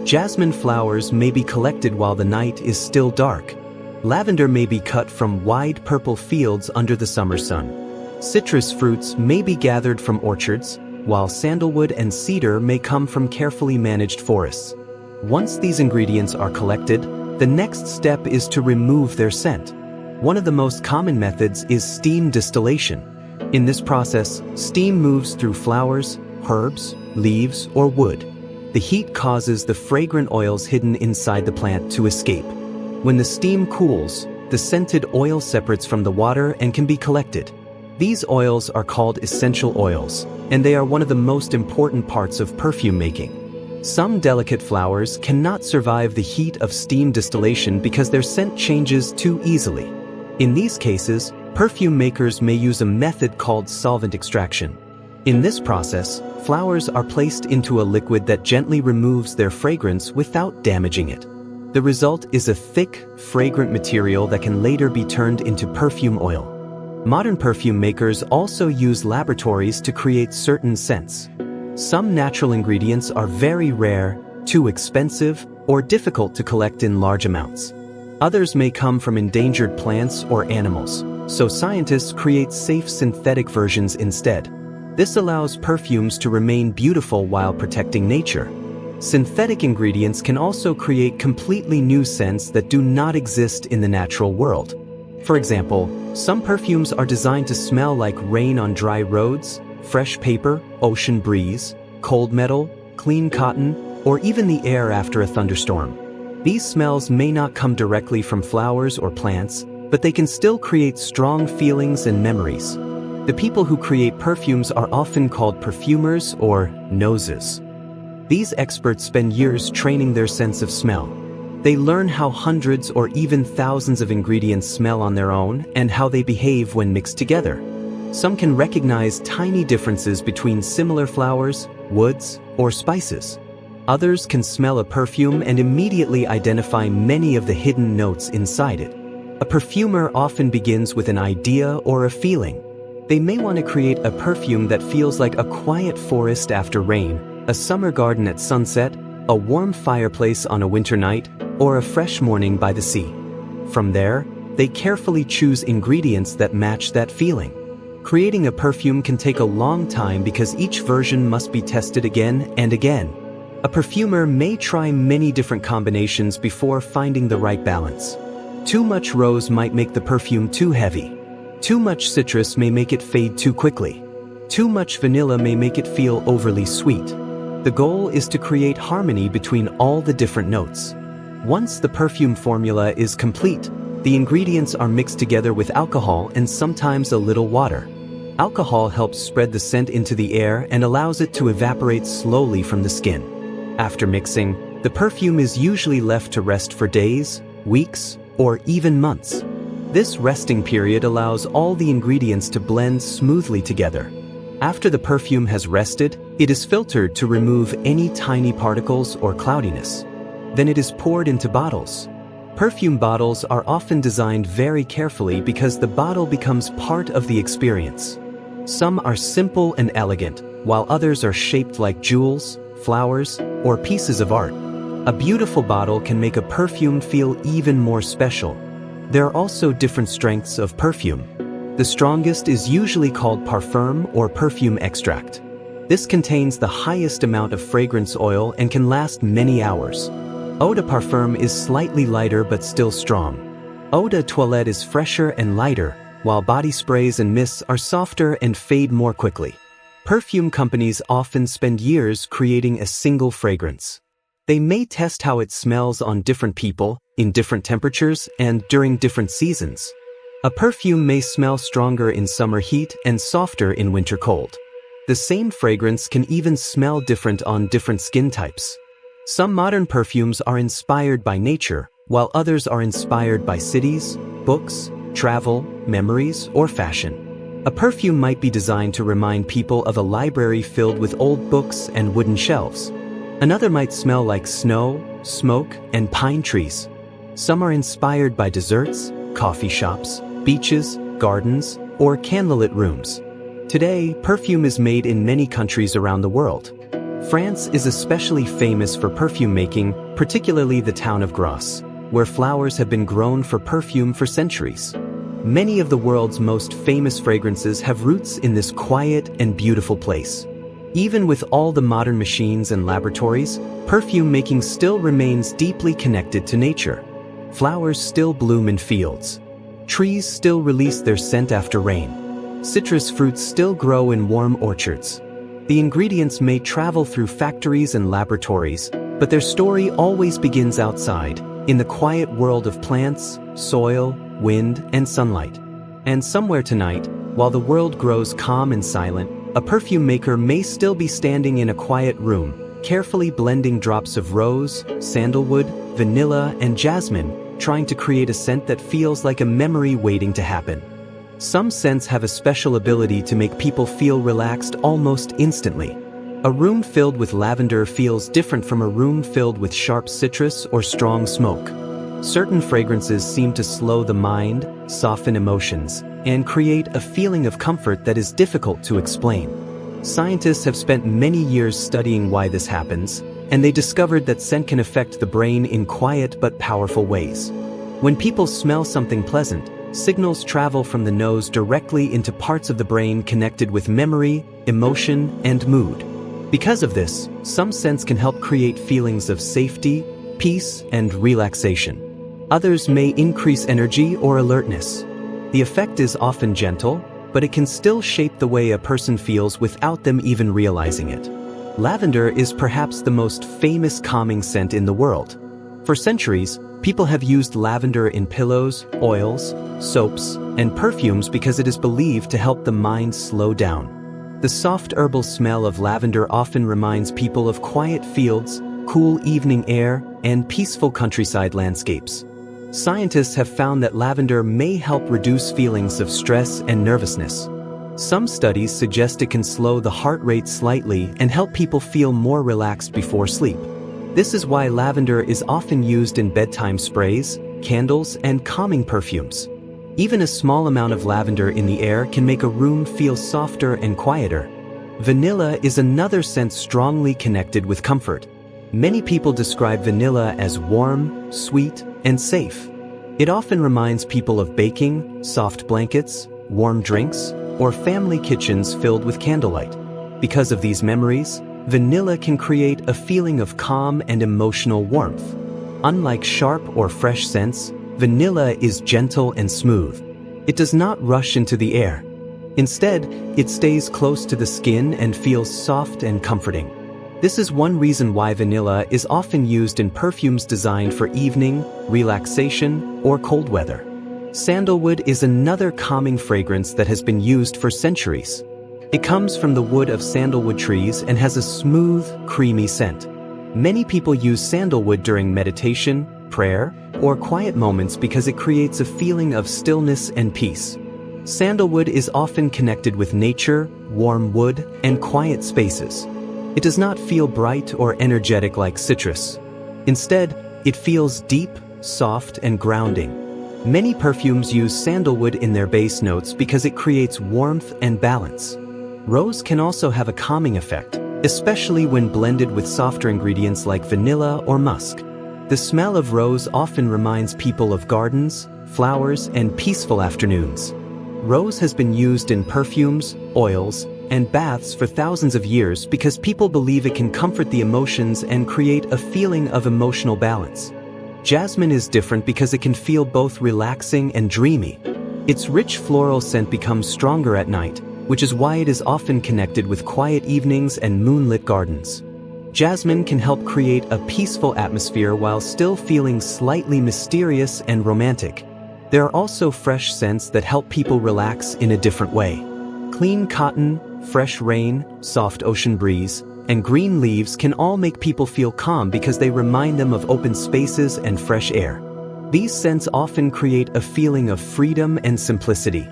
Jasmine flowers may be collected while the night is still dark. Lavender may be cut from wide purple fields under the summer sun. Citrus fruits may be gathered from orchards, while sandalwood and cedar may come from carefully managed forests. Once these ingredients are collected, the next step is to remove their scent. One of the most common methods is steam distillation. In this process, steam moves through flowers, herbs, leaves, or wood. The heat causes the fragrant oils hidden inside the plant to escape. When the steam cools, the scented oil separates from the water and can be collected. These oils are called essential oils, and they are one of the most important parts of perfume making. Some delicate flowers cannot survive the heat of steam distillation because their scent changes too easily. In these cases, perfume makers may use a method called solvent extraction. In this process, flowers are placed into a liquid that gently removes their fragrance without damaging it. The result is a thick, fragrant material that can later be turned into perfume oil. Modern perfume makers also use laboratories to create certain scents. Some natural ingredients are very rare, too expensive, or difficult to collect in large amounts. Others may come from endangered plants or animals, so scientists create safe synthetic versions instead. This allows perfumes to remain beautiful while protecting nature. Synthetic ingredients can also create completely new scents that do not exist in the natural world. For example, some perfumes are designed to smell like rain on dry roads, fresh paper, ocean breeze, cold metal, clean cotton, or even the air after a thunderstorm. These smells may not come directly from flowers or plants, but they can still create strong feelings and memories. The people who create perfumes are often called perfumers or noses. These experts spend years training their sense of smell. They learn how hundreds or even thousands of ingredients smell on their own and how they behave when mixed together. Some can recognize tiny differences between similar flowers, woods, or spices. Others can smell a perfume and immediately identify many of the hidden notes inside it. A perfumer often begins with an idea or a feeling. They may want to create a perfume that feels like a quiet forest after rain, a summer garden at sunset, a warm fireplace on a winter night, or a fresh morning by the sea. From there, they carefully choose ingredients that match that feeling. Creating a perfume can take a long time because each version must be tested again and again. A perfumer may try many different combinations before finding the right balance. Too much rose might make the perfume too heavy. Too much citrus may make it fade too quickly. Too much vanilla may make it feel overly sweet. The goal is to create harmony between all the different notes. Once the perfume formula is complete, the ingredients are mixed together with alcohol and sometimes a little water. Alcohol helps spread the scent into the air and allows it to evaporate slowly from the skin. After mixing, the perfume is usually left to rest for days, weeks, or even months. This resting period allows all the ingredients to blend smoothly together. After the perfume has rested, it is filtered to remove any tiny particles or cloudiness. Then it is poured into bottles. Perfume bottles are often designed very carefully because the bottle becomes part of the experience. Some are simple and elegant, while others are shaped like jewels, flowers, or pieces of art. A beautiful bottle can make a perfume feel even more special. There are also different strengths of perfume. The strongest is usually called parfum or perfume extract. This contains the highest amount of fragrance oil and can last many hours. Eau de parfum is slightly lighter but still strong. Eau de toilette is fresher and lighter, while body sprays and mists are softer and fade more quickly. Perfume companies often spend years creating a single fragrance. They may test how it smells on different people, in different temperatures, and during different seasons. A perfume may smell stronger in summer heat and softer in winter cold. The same fragrance can even smell different on different skin types. Some modern perfumes are inspired by nature, while others are inspired by cities, books, travel, memories, or fashion. A perfume might be designed to remind people of a library filled with old books and wooden shelves. Another might smell like snow, smoke, and pine trees. Some are inspired by desserts, coffee shops, beaches, gardens, or candlelit rooms. Today, perfume is made in many countries around the world. France is especially famous for perfume making, particularly the town of Grasse, where flowers have been grown for perfume for centuries. Many of the world's most famous fragrances have roots in this quiet and beautiful place. Even with all the modern machines and laboratories, perfume making still remains deeply connected to nature. Flowers still bloom in fields. Trees still release their scent after rain. Citrus fruits still grow in warm orchards. The ingredients may travel through factories and laboratories, but their story always begins outside, in the quiet world of plants, soil, wind, and sunlight. And somewhere tonight, While the world grows calm and silent, a perfume maker may still be standing in a quiet room, carefully blending drops of rose, sandalwood, vanilla, and jasmine, trying to create a scent that feels like a memory waiting to happen. Some scents have a special ability to make people feel relaxed almost instantly. A room filled with lavender feels different from a room filled with sharp citrus or strong smoke. Certain fragrances seem to slow the mind, soften emotions, and create a feeling of comfort that is difficult to explain. Scientists have spent many years studying why this happens, and they discovered that scent can affect the brain in quiet but powerful ways. When people smell something pleasant, signals travel from the nose directly into parts of the brain connected with memory, emotion, and mood. Because of this, some scents can help create feelings of safety, peace, and relaxation. Others may increase energy or alertness. The effect is often gentle, but it can still shape the way a person feels without them even realizing it. Lavender is perhaps the most famous calming scent in the world. For centuries, people have used lavender in pillows, oils, soaps, and perfumes because it is believed to help the mind slow down. The soft herbal smell of lavender often reminds people of quiet fields, cool evening air, and peaceful countryside landscapes. Scientists have found that lavender may help reduce feelings of stress and nervousness. Some studies suggest it can slow the heart rate slightly and help people feel more relaxed before sleep. This is why lavender is often used in bedtime sprays, candles, and calming perfumes. Even a small amount of lavender in the air can make a room feel softer and quieter. Vanilla is another scent strongly connected with comfort. Many people describe vanilla as warm, sweet, and safe. It often reminds people of baking, soft blankets, warm drinks, or family kitchens filled with candlelight. Because of these memories, vanilla can create a feeling of calm and emotional warmth. Unlike sharp or fresh scents, vanilla is gentle and smooth. It does not rush into the air. Instead, it stays close to the skin and feels soft and comforting. This is one reason why vanilla is often used in perfumes designed for evening, relaxation, or cold weather. Sandalwood is another calming fragrance that has been used for centuries. It comes from the wood of sandalwood trees and has a smooth, creamy scent. Many people use sandalwood during meditation, prayer, or quiet moments because it creates a feeling of stillness and peace. Sandalwood is often connected with nature, warm wood, and quiet spaces. It does not feel bright or energetic like citrus. Instead, it feels deep, soft, and grounding. Many perfumes use sandalwood in their base notes because it creates warmth and balance. Rose can also have a calming effect, especially when blended with softer ingredients like vanilla or musk. The smell of rose often reminds people of gardens, flowers, and peaceful afternoons. Rose has been used in perfumes, oils, and baths for thousands of years because people believe it can comfort the emotions and create a feeling of emotional balance. Jasmine is different because it can feel both relaxing and dreamy. Its rich floral scent becomes stronger at night, which is why it is often connected with quiet evenings and moonlit gardens. Jasmine can help create a peaceful atmosphere while still feeling slightly mysterious and romantic. There are also fresh scents that help people relax in a different way. Clean cotton, fresh rain, soft ocean breeze, and green leaves can all make people feel calm because they remind them of open spaces and fresh air. These scents often create a feeling of freedom and simplicity.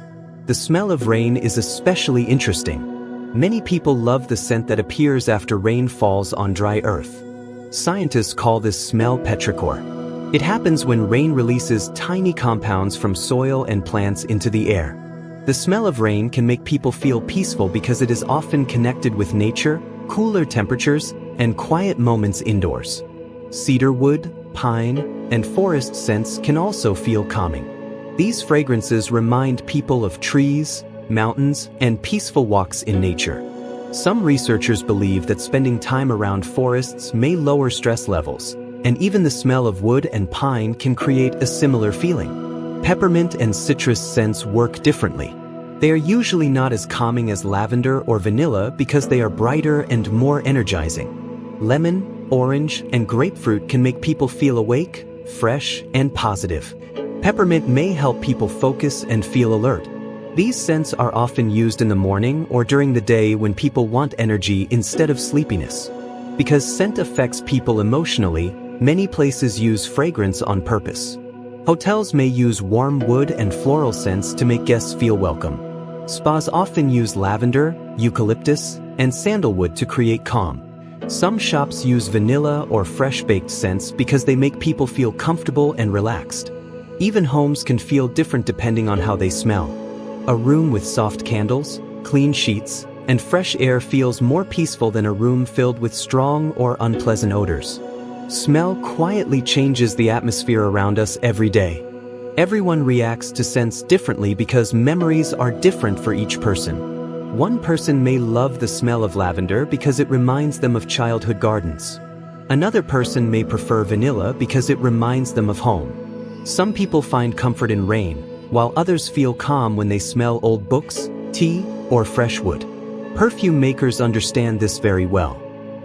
The smell of rain is especially interesting. Many people love the scent that appears after rain falls on dry earth. Scientists call this smell petrichor. It happens when rain releases tiny compounds from soil and plants into the air. The smell of rain can make people feel peaceful because it is often connected with nature, cooler temperatures, and quiet moments indoors. Cedarwood, pine, and forest scents can also feel calming. These fragrances remind people of trees, mountains, and peaceful walks in nature. Some researchers believe that spending time around forests may lower stress levels, and even the smell of wood and pine can create a similar feeling. Peppermint and citrus scents work differently. They are usually not as calming as lavender or vanilla because they are brighter and more energizing. Lemon, orange, and grapefruit can make people feel awake, fresh, and positive. Peppermint may help people focus and feel alert. These scents are often used in the morning or during the day when people want energy instead of sleepiness. Because scent affects people emotionally, many places use fragrance on purpose. Hotels may use warm wood and floral scents to make guests feel welcome. Spas often use lavender, eucalyptus, and sandalwood to create calm. Some shops use vanilla or fresh-baked scents because they make people feel comfortable and relaxed. Even homes can feel different depending on how they smell. A room with soft candles, clean sheets, and fresh air feels more peaceful than a room filled with strong or unpleasant odors. Smell quietly changes the atmosphere around us every day. Everyone reacts to scents differently because memories are different for each person. One person may love the smell of lavender because it reminds them of childhood gardens. Another person may prefer vanilla because it reminds them of home. Some people find comfort in rain, while others feel calm when they smell old books, tea, or fresh wood. Perfume makers understand this very well.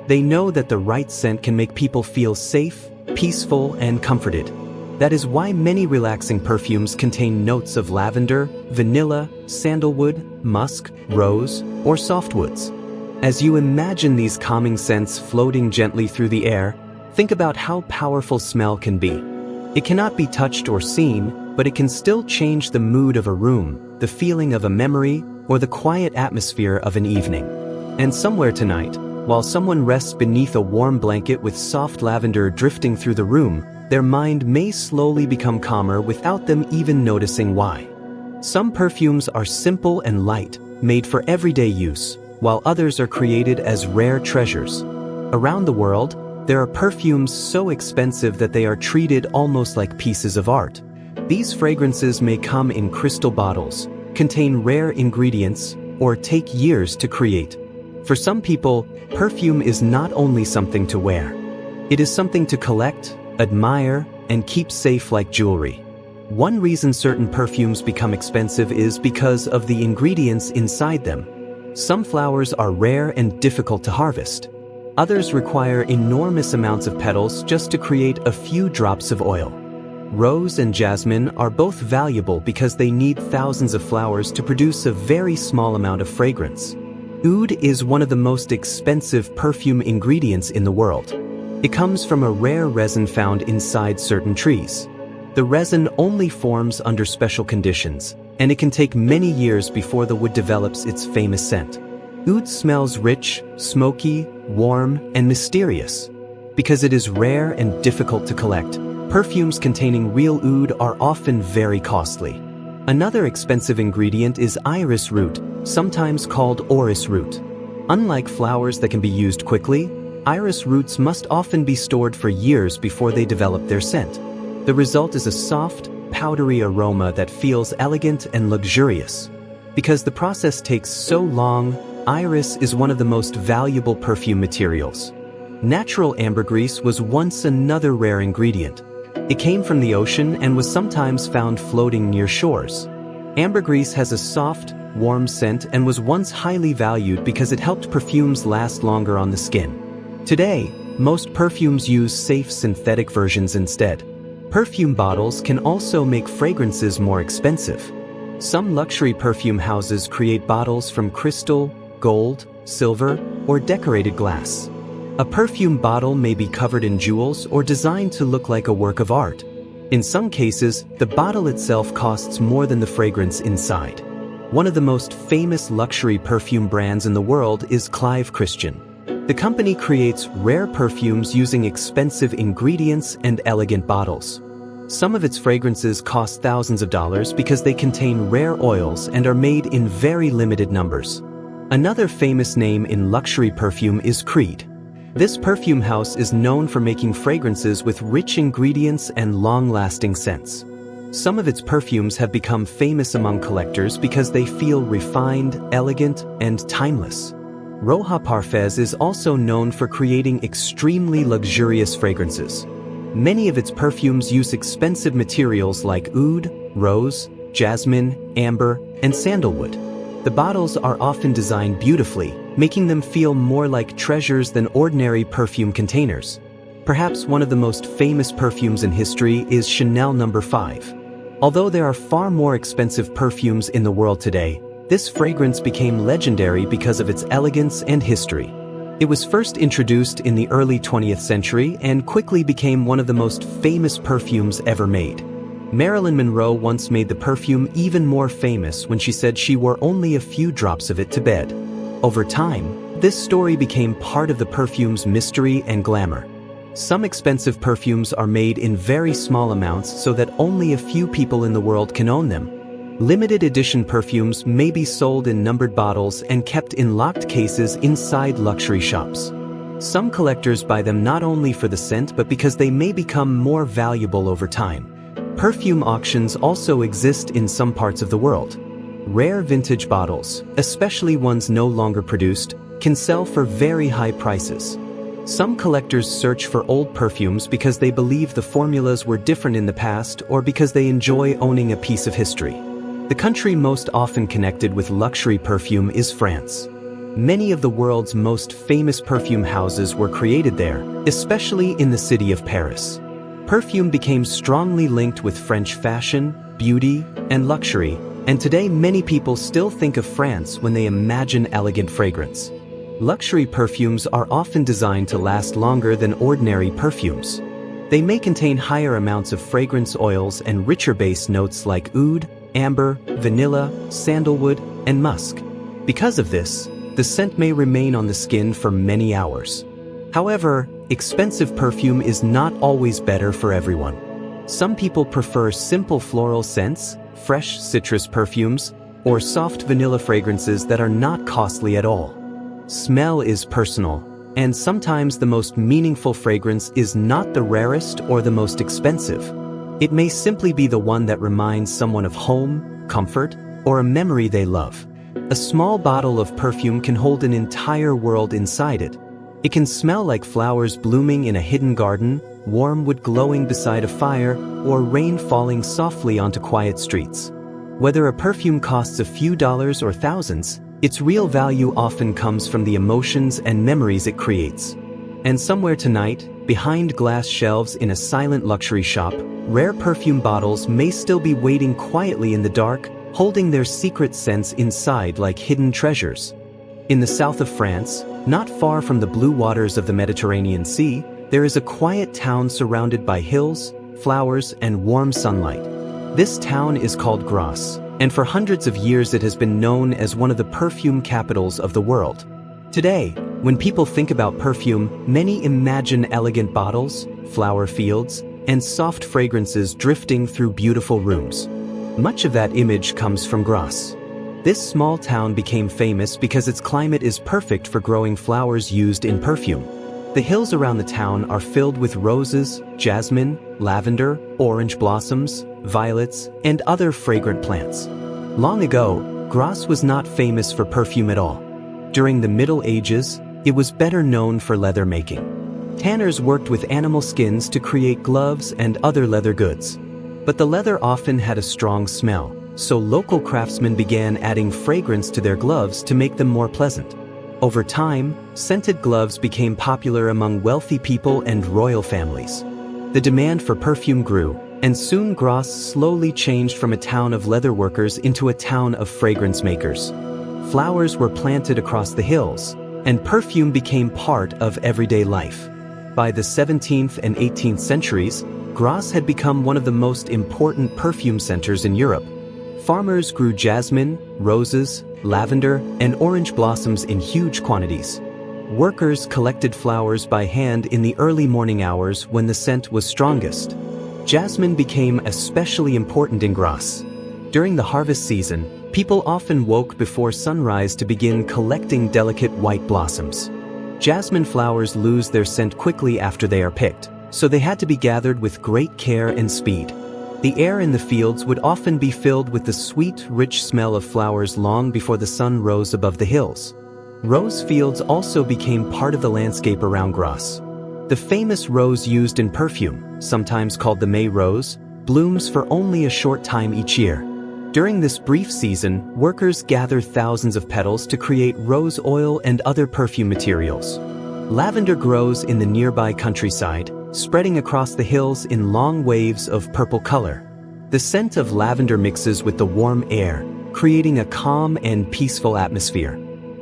They know that the right scent can make people feel safe, peaceful, and comforted. That is why many relaxing perfumes contain notes of lavender, vanilla, sandalwood, musk, rose, or softwoods. As you imagine these calming scents floating gently through the air, think about how powerful smell can be. It cannot be touched or seen, but it can still change the mood of a room, the feeling of a memory, or the quiet atmosphere of an evening. And somewhere tonight, while someone rests beneath a warm blanket with soft lavender drifting through the room, their mind may slowly become calmer without them even noticing why. Some perfumes are simple and light, made for everyday use, while others are created as rare treasures. Around the world, there are perfumes so expensive that they are treated almost like pieces of art. These fragrances may come in crystal bottles, contain rare ingredients, or take years to create. For some people, perfume is not only something to wear. It is something to collect, admire, and keep safe like jewelry. One reason certain perfumes become expensive is because of the ingredients inside them. Some flowers are rare and difficult to harvest. Others require enormous amounts of petals just to create a few drops of oil. Rose and jasmine are both valuable because they need thousands of flowers to produce a very small amount of fragrance. Oud is one of the most expensive perfume ingredients in the world. It comes from a rare resin found inside certain trees. The resin only forms under special conditions, and it can take many years before the wood develops its famous scent. Oud smells rich, smoky, warm, and mysterious. Because it is rare and difficult to collect, perfumes containing real oud are often very costly. Another expensive ingredient is iris root, sometimes called orris root. Unlike flowers that can be used quickly, iris roots must often be stored for years before they develop their scent. The result is a soft, powdery aroma that feels elegant and luxurious. Because the process takes so long, iris is one of the most valuable perfume materials. Natural ambergris was once another rare ingredient. It came from the ocean and was sometimes found floating near shores. Ambergris has a soft, warm scent and was once highly valued because it helped perfumes last longer on the skin. Today, most perfumes use safe synthetic versions instead. Perfume bottles can also make fragrances more expensive. Some luxury perfume houses create bottles from crystal, gold, silver, or decorated glass. A perfume bottle may be covered in jewels or designed to look like a work of art. In some cases, the bottle itself costs more than the fragrance inside. One of the most famous luxury perfume brands in the world is Clive Christian. The company creates rare perfumes using expensive ingredients and elegant bottles. Some of its fragrances cost thousands of dollars because they contain rare oils and are made in very limited numbers. Another famous name in luxury perfume is Creed. This perfume house is known for making fragrances with rich ingredients and long-lasting scents. Some of its perfumes have become famous among collectors because they feel refined, elegant, and timeless. Roja Parfums is also known for creating extremely luxurious fragrances. Many of its perfumes use expensive materials like oud, rose, jasmine, amber, and sandalwood. The bottles are often designed beautifully, making them feel more like treasures than ordinary perfume containers. Perhaps one of the most famous perfumes in history is Chanel No. 5. Although there are far more expensive perfumes in the world today, this fragrance became legendary because of its elegance and history. It was first introduced in the early 20th century and quickly became one of the most famous perfumes ever made. Marilyn Monroe once made the perfume even more famous when she said she wore only a few drops of it to bed. Over time, this story became part of the perfume's mystery and glamour. Some expensive perfumes are made in very small amounts so that only a few people in the world can own them. Limited edition perfumes may be sold in numbered bottles and kept in locked cases inside luxury shops. Some collectors buy them not only for the scent but because they may become more valuable over time. Perfume auctions also exist in some parts of the world. Rare vintage bottles, especially ones no longer produced, can sell for very high prices. Some collectors search for old perfumes because they believe the formulas were different in the past or because they enjoy owning a piece of history. The country most often connected with luxury perfume is France. Many of the world's most famous perfume houses were created there, especially in the city of Paris. Perfume became strongly linked with French fashion, beauty, and luxury, and today many people still think of France when they imagine elegant fragrance. Luxury perfumes are often designed to last longer than ordinary perfumes. They may contain higher amounts of fragrance oils and richer base notes like oud, amber, vanilla, sandalwood, and musk. Because of this, the scent may remain on the skin for many hours. However, expensive perfume is not always better for everyone. Some people prefer simple floral scents, fresh citrus perfumes, or soft vanilla fragrances that are not costly at all. Smell is personal, and sometimes the most meaningful fragrance is not the rarest or the most expensive. It may simply be the one that reminds someone of home, comfort, or a memory they love. A small bottle of perfume can hold an entire world inside it. It can smell like flowers blooming in a hidden garden, warm wood glowing beside a fire, or rain falling softly onto quiet streets. Whether a perfume costs a few dollars or thousands, its real value often comes from the emotions and memories it creates. And somewhere tonight, behind glass shelves in a silent luxury shop, rare perfume bottles may still be waiting quietly in the dark, holding their secret scents inside like hidden treasures. In the south of France, not far from the blue waters of the Mediterranean Sea, there is a quiet town surrounded by hills, flowers, and warm sunlight. This town is called Grasse, and for hundreds of years it has been known as one of the perfume capitals of the world. Today, when people think about perfume, many imagine elegant bottles, flower fields, and soft fragrances drifting through beautiful rooms. Much of that image comes from Grasse. This small town became famous because its climate is perfect for growing flowers used in perfume. The hills around the town are filled with roses, jasmine, lavender, orange blossoms, violets, and other fragrant plants. Long ago, Grasse was not famous for perfume at all. During the Middle Ages, it was better known for leather making. Tanners worked with animal skins to create gloves and other leather goods. But the leather often had a strong smell, so local craftsmen began adding fragrance to their gloves to make them more pleasant. Over time, scented gloves became popular among wealthy people and royal families. The demand for perfume grew, and soon Grasse slowly changed from a town of leather workers into a town of fragrance makers. Flowers were planted across the hills, and perfume became part of everyday life. By the 17th and 18th centuries, Grasse had become one of the most important perfume centers in Europe. Farmers grew jasmine, roses, lavender, and orange blossoms in huge quantities. Workers collected flowers by hand in the early morning hours when the scent was strongest. Jasmine became especially important in Grasse. During the harvest season, people often woke before sunrise to begin collecting delicate white blossoms. Jasmine flowers lose their scent quickly after they are picked, so they had to be gathered with great care and speed. The air in the fields would often be filled with the sweet, rich smell of flowers long before the sun rose above the hills. Rose fields also became part of the landscape around Grasse. The famous rose used in perfume, sometimes called the May rose, blooms for only a short time each year. During this brief season, workers gather thousands of petals to create rose oil and other perfume materials. Lavender grows in the nearby countryside, spreading across the hills in long waves of purple color. The scent of lavender mixes with the warm air, creating a calm and peaceful atmosphere.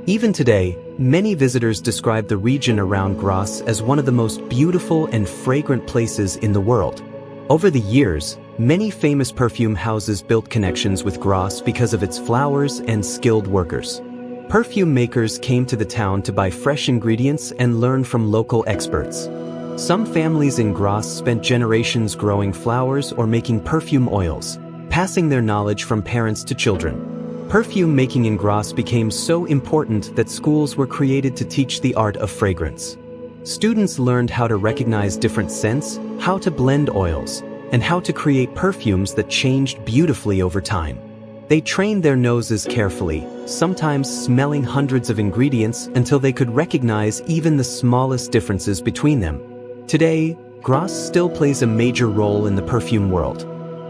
Even today, many visitors describe the region around Grasse as one of the most beautiful and fragrant places in the world. Over the years, many famous perfume houses built connections with Grasse because of its flowers and skilled workers. Perfume makers came to the town to buy fresh ingredients and learn from local experts. Some families in Grasse spent generations growing flowers or making perfume oils, passing their knowledge from parents to children. Perfume making in Grasse became so important that schools were created to teach the art of fragrance. Students learned how to recognize different scents, how to blend oils, and how to create perfumes that changed beautifully over time. They trained their noses carefully, sometimes smelling hundreds of ingredients until they could recognize even the smallest differences between them. Today, Grasse still plays a major role in the perfume world.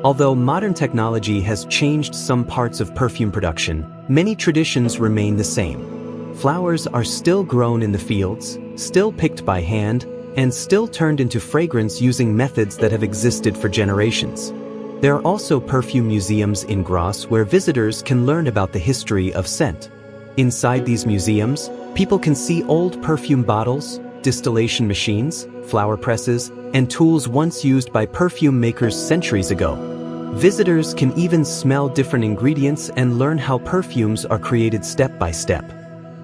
Although modern technology has changed some parts of perfume production, many traditions remain the same. Flowers are still grown in the fields, still picked by hand, and still turned into fragrance using methods that have existed for generations. There are also perfume museums in Grasse where visitors can learn about the history of scent. Inside these museums, people can see old perfume bottles, distillation machines, flower presses, and tools once used by perfume makers centuries ago. Visitors can even smell different ingredients and learn how perfumes are created step by step.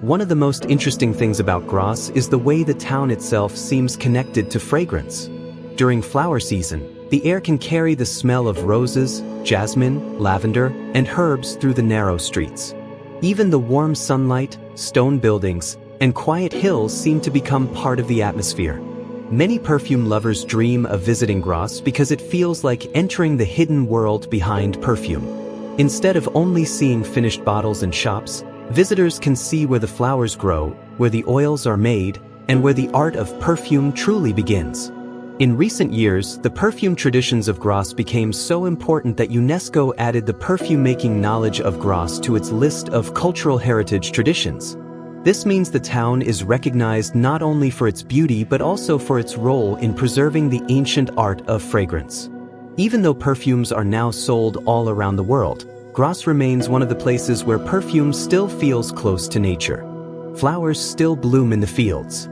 One of the most interesting things about Grasse is the way the town itself seems connected to fragrance. During flower season, the air can carry the smell of roses, jasmine, lavender, and herbs through the narrow streets. Even the warm sunlight, stone buildings, and quiet hills seem to become part of the atmosphere. Many perfume lovers dream of visiting Grasse because it feels like entering the hidden world behind perfume. Instead of only seeing finished bottles and shops, visitors can see where the flowers grow, where the oils are made, and where the art of perfume truly begins. In recent years, the perfume traditions of Grasse became so important that UNESCO added the perfume-making knowledge of Grasse to its list of cultural heritage traditions. This means the town is recognized not only for its beauty but also for its role in preserving the ancient art of fragrance. Even though perfumes are now sold all around the world, Grasse remains one of the places where perfume still feels close to nature. Flowers still bloom in the fields.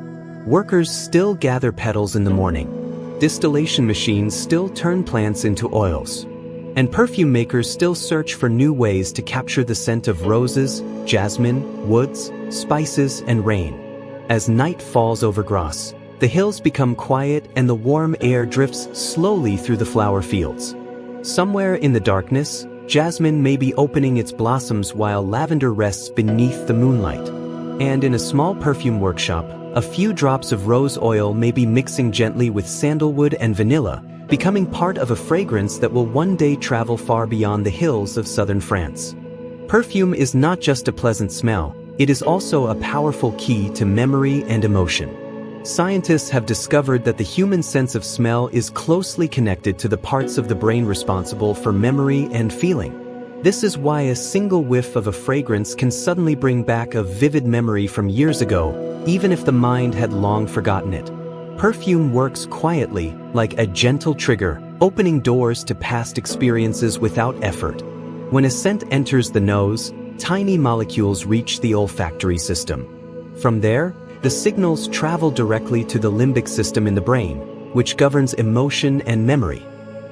Workers still gather petals in the morning. Distillation machines still turn plants into oils. And perfume makers still search for new ways to capture the scent of roses, jasmine, woods, spices, and rain. As night falls over Grasse, the hills become quiet and the warm air drifts slowly through the flower fields. Somewhere in the darkness, jasmine may be opening its blossoms while lavender rests beneath the moonlight. And in a small perfume workshop, a few drops of rose oil may be mixing gently with sandalwood and vanilla, becoming part of a fragrance that will one day travel far beyond the hills of southern France. Perfume is not just a pleasant smell, it is also a powerful key to memory and emotion. Scientists have discovered that the human sense of smell is closely connected to the parts of the brain responsible for memory and feeling. This is why a single whiff of a fragrance can suddenly bring back a vivid memory from years ago, even if the mind had long forgotten it. Perfume works quietly, like a gentle trigger, opening doors to past experiences without effort. When a scent enters the nose, tiny molecules reach the olfactory system. From there, the signals travel directly to the limbic system in the brain, which governs emotion and memory.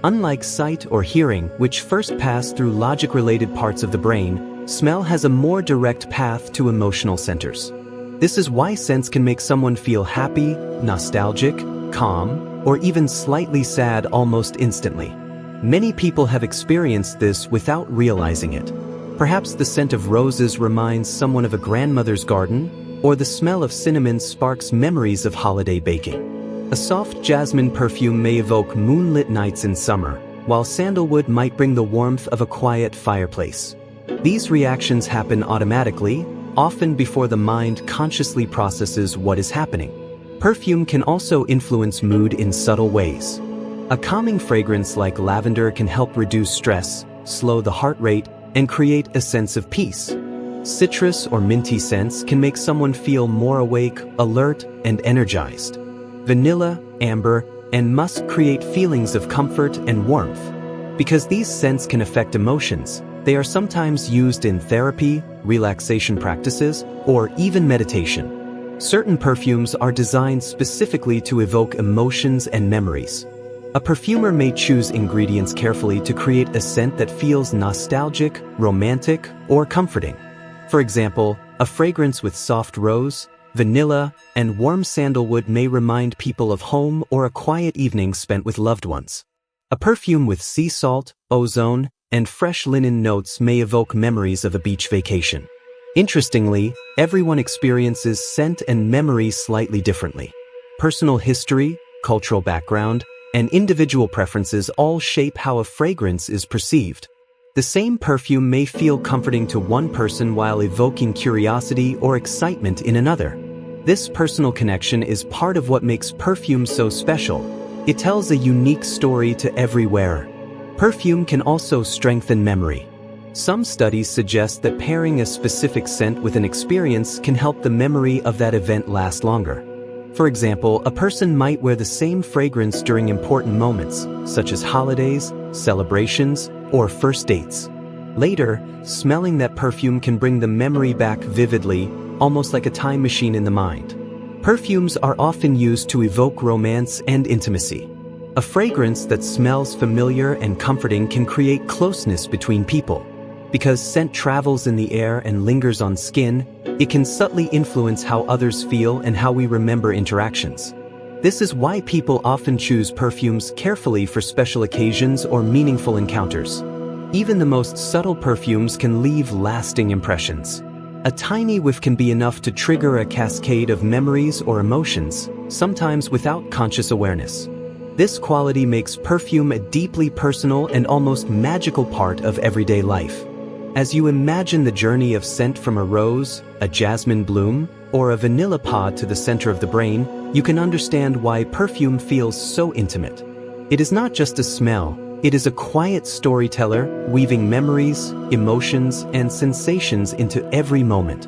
Unlike sight or hearing, which first pass through logic-related parts of the brain, smell has a more direct path to emotional centers. This is why scents can make someone feel happy, nostalgic, calm, or even slightly sad almost instantly. Many people have experienced this without realizing it. Perhaps the scent of roses reminds someone of a grandmother's garden, or the smell of cinnamon sparks memories of holiday baking. A soft jasmine perfume may evoke moonlit nights in summer, while sandalwood might bring the warmth of a quiet fireplace. These reactions happen automatically, often before the mind consciously processes what is happening. Perfume can also influence mood in subtle ways. A calming fragrance like lavender can help reduce stress, slow the heart rate, and create a sense of peace. Citrus or minty scents can make someone feel more awake, alert, and energized. Vanilla, amber, and musk create feelings of comfort and warmth. Because these scents can affect emotions, they are sometimes used in therapy, relaxation practices, or even meditation. Certain perfumes are designed specifically to evoke emotions and memories. A perfumer may choose ingredients carefully to create a scent that feels nostalgic, romantic, or comforting. For example, a fragrance with soft rose, vanilla, and warm sandalwood may remind people of home or a quiet evening spent with loved ones. A perfume with sea salt, ozone, and fresh linen notes may evoke memories of a beach vacation. Interestingly, everyone experiences scent and memory slightly differently. Personal history, cultural background, and individual preferences all shape how a fragrance is perceived. The same perfume may feel comforting to one person while evoking curiosity or excitement in another. This personal connection is part of what makes perfume so special. It tells a unique story to every wearer. Perfume can also strengthen memory. Some studies suggest that pairing a specific scent with an experience can help the memory of that event last longer. For example, a person might wear the same fragrance during important moments, such as holidays, celebrations, or first dates. Later, smelling that perfume can bring the memory back vividly, almost like a time machine in the mind. Perfumes are often used to evoke romance and intimacy. A fragrance that smells familiar and comforting can create closeness between people. Because scent travels in the air and lingers on skin, it can subtly influence how others feel and how we remember interactions. This is why people often choose perfumes carefully for special occasions or meaningful encounters. Even the most subtle perfumes can leave lasting impressions. A tiny whiff can be enough to trigger a cascade of memories or emotions, sometimes without conscious awareness. This quality makes perfume a deeply personal and almost magical part of everyday life. As you imagine the journey of scent from a rose, a jasmine bloom, or a vanilla pod to the center of the brain, you can understand why perfume feels so intimate. It is not just a smell, it is a quiet storyteller, weaving memories, emotions, and sensations into every moment.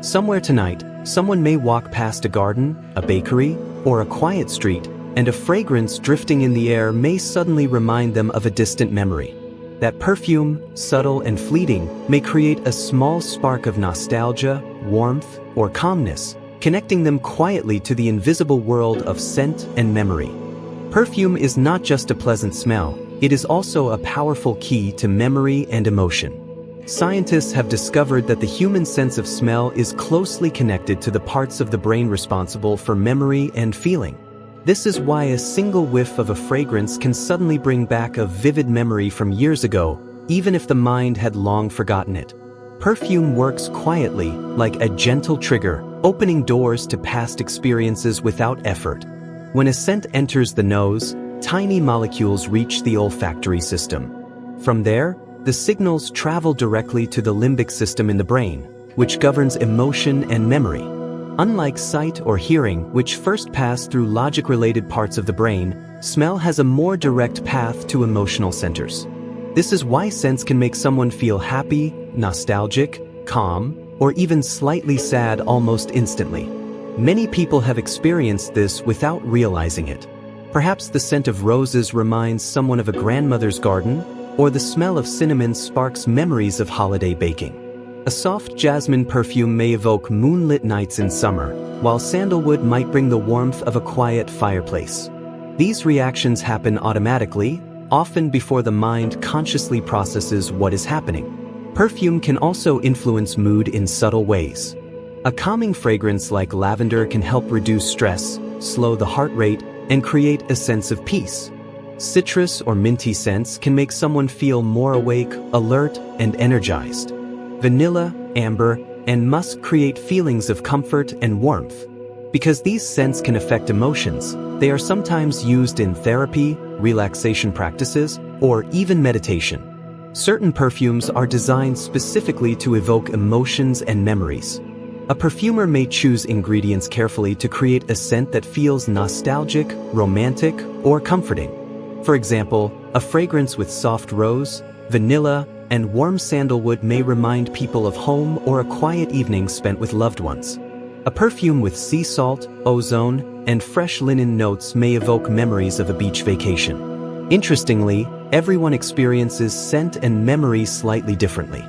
Somewhere tonight, someone may walk past a garden, a bakery, or a quiet street, and a fragrance drifting in the air may suddenly remind them of a distant memory. That perfume, subtle and fleeting, may create a small spark of nostalgia, warmth, or calmness, connecting them quietly to the invisible world of scent and memory. Perfume is not just a pleasant smell, it is also a powerful key to memory and emotion. Scientists have discovered that the human sense of smell is closely connected to the parts of the brain responsible for memory and feeling. This is why a single whiff of a fragrance can suddenly bring back a vivid memory from years ago, even if the mind had long forgotten it. Perfume works quietly, like a gentle trigger, opening doors to past experiences without effort. When a scent enters the nose, tiny molecules reach the olfactory system. From there, the signals travel directly to the limbic system in the brain, which governs emotion and memory. Unlike sight or hearing, which first pass through logic-related parts of the brain, smell has a more direct path to emotional centers. This is why scents can make someone feel happy, nostalgic, calm, or even slightly sad almost instantly. Many people have experienced this without realizing it. Perhaps the scent of roses reminds someone of a grandmother's garden, or the smell of cinnamon sparks memories of holiday baking. A soft jasmine perfume may evoke moonlit nights in summer, while sandalwood might bring the warmth of a quiet fireplace. These reactions happen automatically, often before the mind consciously processes what is happening. Perfume can also influence mood in subtle ways. A calming fragrance like lavender can help reduce stress, slow the heart rate, and create a sense of peace. Citrus or minty scents can make someone feel more awake, alert, and energized. Vanilla, amber, and musk create feelings of comfort and warmth. Because these scents can affect emotions, they are sometimes used in therapy, relaxation practices, or even meditation. Certain perfumes are designed specifically to evoke emotions and memories. A perfumer may choose ingredients carefully to create a scent that feels nostalgic, romantic, or comforting. For example, a fragrance with soft rose, vanilla, and warm sandalwood may remind people of home or a quiet evening spent with loved ones. A perfume with sea salt, ozone, and fresh linen notes may evoke memories of a beach vacation. Interestingly, everyone experiences scent and memory slightly differently.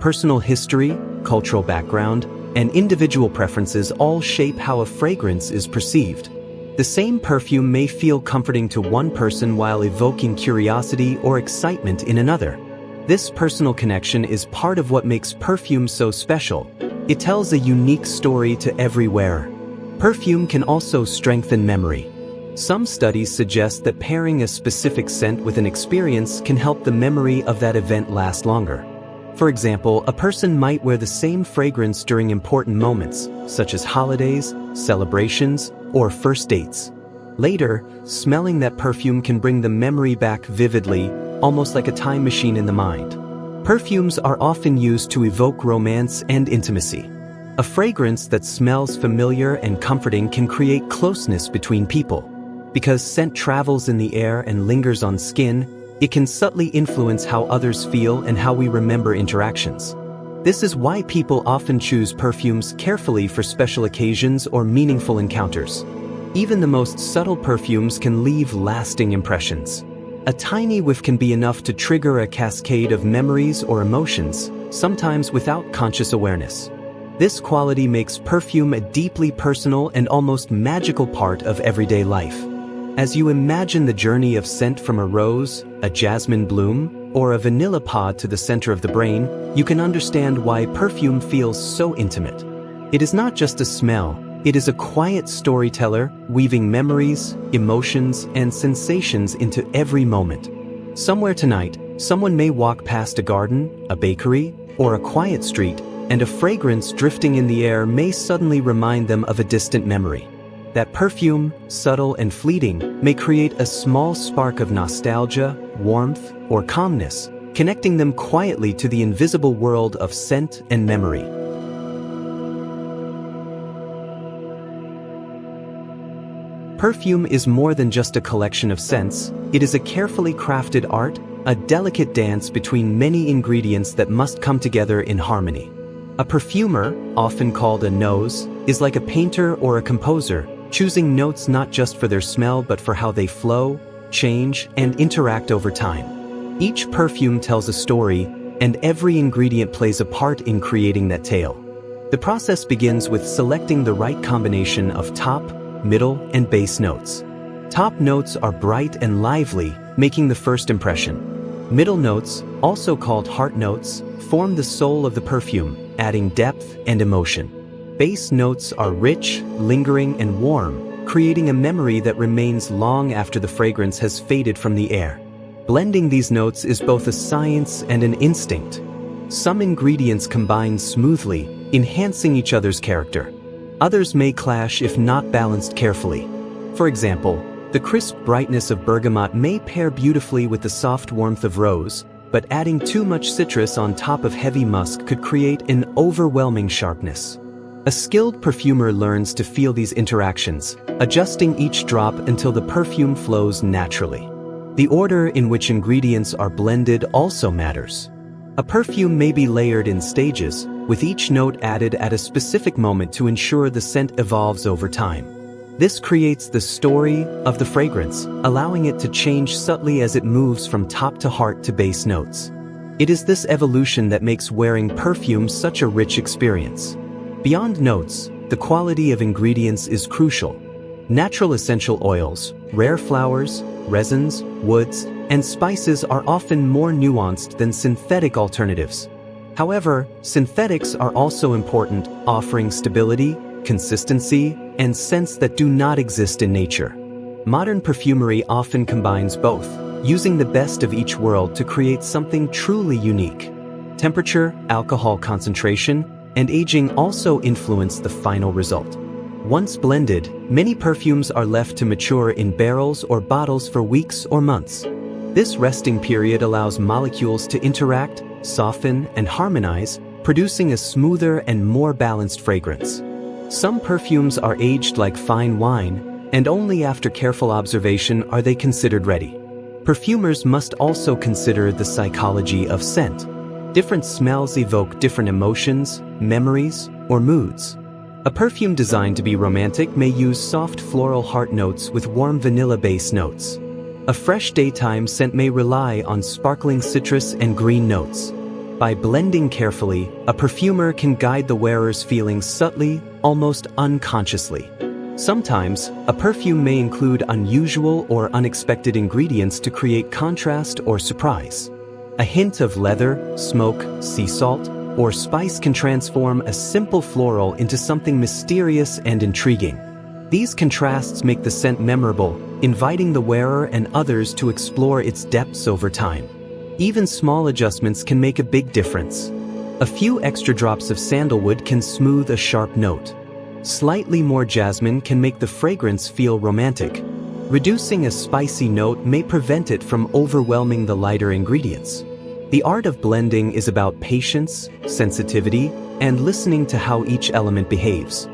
Personal history, cultural background, and individual preferences all shape how a fragrance is perceived. The same perfume may feel comforting to one person while evoking curiosity or excitement in another. This personal connection is part of what makes perfume so special. It tells a unique story to every wearer. Perfume can also strengthen memory. Some studies suggest that pairing a specific scent with an experience can help the memory of that event last longer. For example, a person might wear the same fragrance during important moments, such as holidays, celebrations, or first dates. Later, smelling that perfume can bring the memory back vividly, almost like a time machine in the mind. Perfumes are often used to evoke romance and intimacy. A fragrance that smells familiar and comforting can create closeness between people. Because scent travels in the air and lingers on skin, it can subtly influence how others feel and how we remember interactions. This is why people often choose perfumes carefully for special occasions or meaningful encounters. Even the most subtle perfumes can leave lasting impressions. A tiny whiff can be enough to trigger a cascade of memories or emotions, sometimes without conscious awareness. This quality makes perfume a deeply personal and almost magical part of everyday life. As you imagine the journey of scent from a rose, a jasmine bloom, or a vanilla pod to the center of the brain, you can understand why perfume feels so intimate. It is not just a smell, it is a quiet storyteller, weaving memories, emotions, and sensations into every moment. Somewhere tonight, someone may walk past a garden, a bakery, or a quiet street, and a fragrance drifting in the air may suddenly remind them of a distant memory. That perfume, subtle and fleeting, may create a small spark of nostalgia, warmth, or calmness, connecting them quietly to the invisible world of scent and memory. Perfume is more than just a collection of scents, it is a carefully crafted art, a delicate dance between many ingredients that must come together in harmony. A perfumer, often called a nose, is like a painter or a composer, choosing notes not just for their smell but for how they flow, change, and interact over time. Each perfume tells a story, and every ingredient plays a part in creating that tale. The process begins with selecting the right combination of top, middle, and base notes. Top notes are bright and lively, making the first impression. Middle notes, also called heart notes, form the soul of the perfume, adding depth and emotion. Base notes are rich, lingering, and warm, creating a memory that remains long after the fragrance has faded from the air. Blending these notes is both a science and an instinct. Some ingredients combine smoothly, enhancing each other's character. Others may clash if not balanced carefully. For example, the crisp brightness of bergamot may pair beautifully with the soft warmth of rose, but adding too much citrus on top of heavy musk could create an overwhelming sharpness. A skilled perfumer learns to feel these interactions, adjusting each drop until the perfume flows naturally. The order in which ingredients are blended also matters. A perfume may be layered in stages, with each note added at a specific moment to ensure the scent evolves over time. This creates the story of the fragrance, allowing it to change subtly as it moves from top to heart to base notes. It is this evolution that makes wearing perfume such a rich experience. Beyond notes, the quality of ingredients is crucial. Natural essential oils, rare flowers, resins, woods, and spices are often more nuanced than synthetic alternatives. However, synthetics are also important, offering stability, consistency, and scents that do not exist in nature. Modern perfumery often combines both, using the best of each world to create something truly unique. Temperature, alcohol concentration, and aging also influence the final result. Once blended, many perfumes are left to mature in barrels or bottles for weeks or months. This resting period allows molecules to interact, soften, and harmonize, producing a smoother and more balanced fragrance. Some perfumes are aged like fine wine, and only after careful observation are they considered ready. Perfumers must also consider the psychology of scent. Different smells evoke different emotions, memories, or moods. A perfume designed to be romantic may use soft floral heart notes with warm vanilla base notes. A fresh daytime scent may rely on sparkling citrus and green notes. By blending carefully, a perfumer can guide the wearer's feelings subtly, almost unconsciously. Sometimes, a perfume may include unusual or unexpected ingredients to create contrast or surprise. A hint of leather, smoke, sea salt, or spice can transform a simple floral into something mysterious and intriguing. These contrasts make the scent memorable, inviting the wearer and others to explore its depths over time. Even small adjustments can make a big difference. A few extra drops of sandalwood can smooth a sharp note. Slightly more jasmine can make the fragrance feel romantic. Reducing a spicy note may prevent it from overwhelming the lighter ingredients. The art of blending is about patience, sensitivity, and listening to how each element behaves.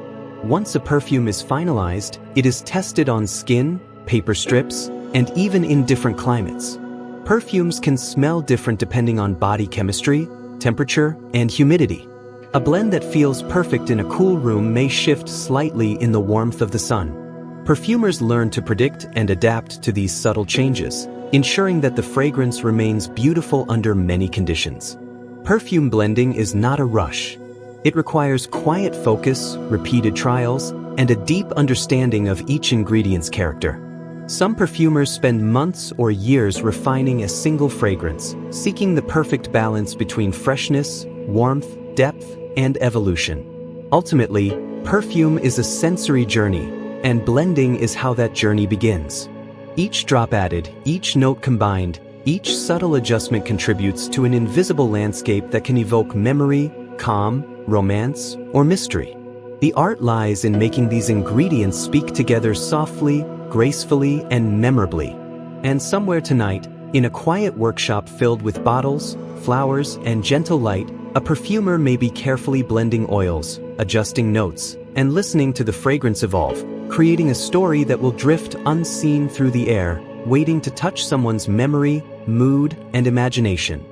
Once a perfume is finalized, it is tested on skin, paper strips, and even in different climates. Perfumes can smell different depending on body chemistry, temperature, and humidity. A blend that feels perfect in a cool room may shift slightly in the warmth of the sun. Perfumers learn to predict and adapt to these subtle changes, ensuring that the fragrance remains beautiful under many conditions. Perfume blending is not a rush. It requires quiet focus, repeated trials, and a deep understanding of each ingredient's character. Some perfumers spend months or years refining a single fragrance, seeking the perfect balance between freshness, warmth, depth, and evolution. Ultimately, perfume is a sensory journey, and blending is how that journey begins. Each drop added, each note combined, each subtle adjustment contributes to an invisible landscape that can evoke memory, calm, romance, or mystery. The art lies in making these ingredients speak together softly, gracefully, and memorably. And somewhere tonight, in a quiet workshop filled with bottles, flowers, and gentle light, a perfumer may be carefully blending oils, adjusting notes, and listening to the fragrance evolve, creating a story that will drift unseen through the air, waiting to touch someone's memory, mood, and imagination.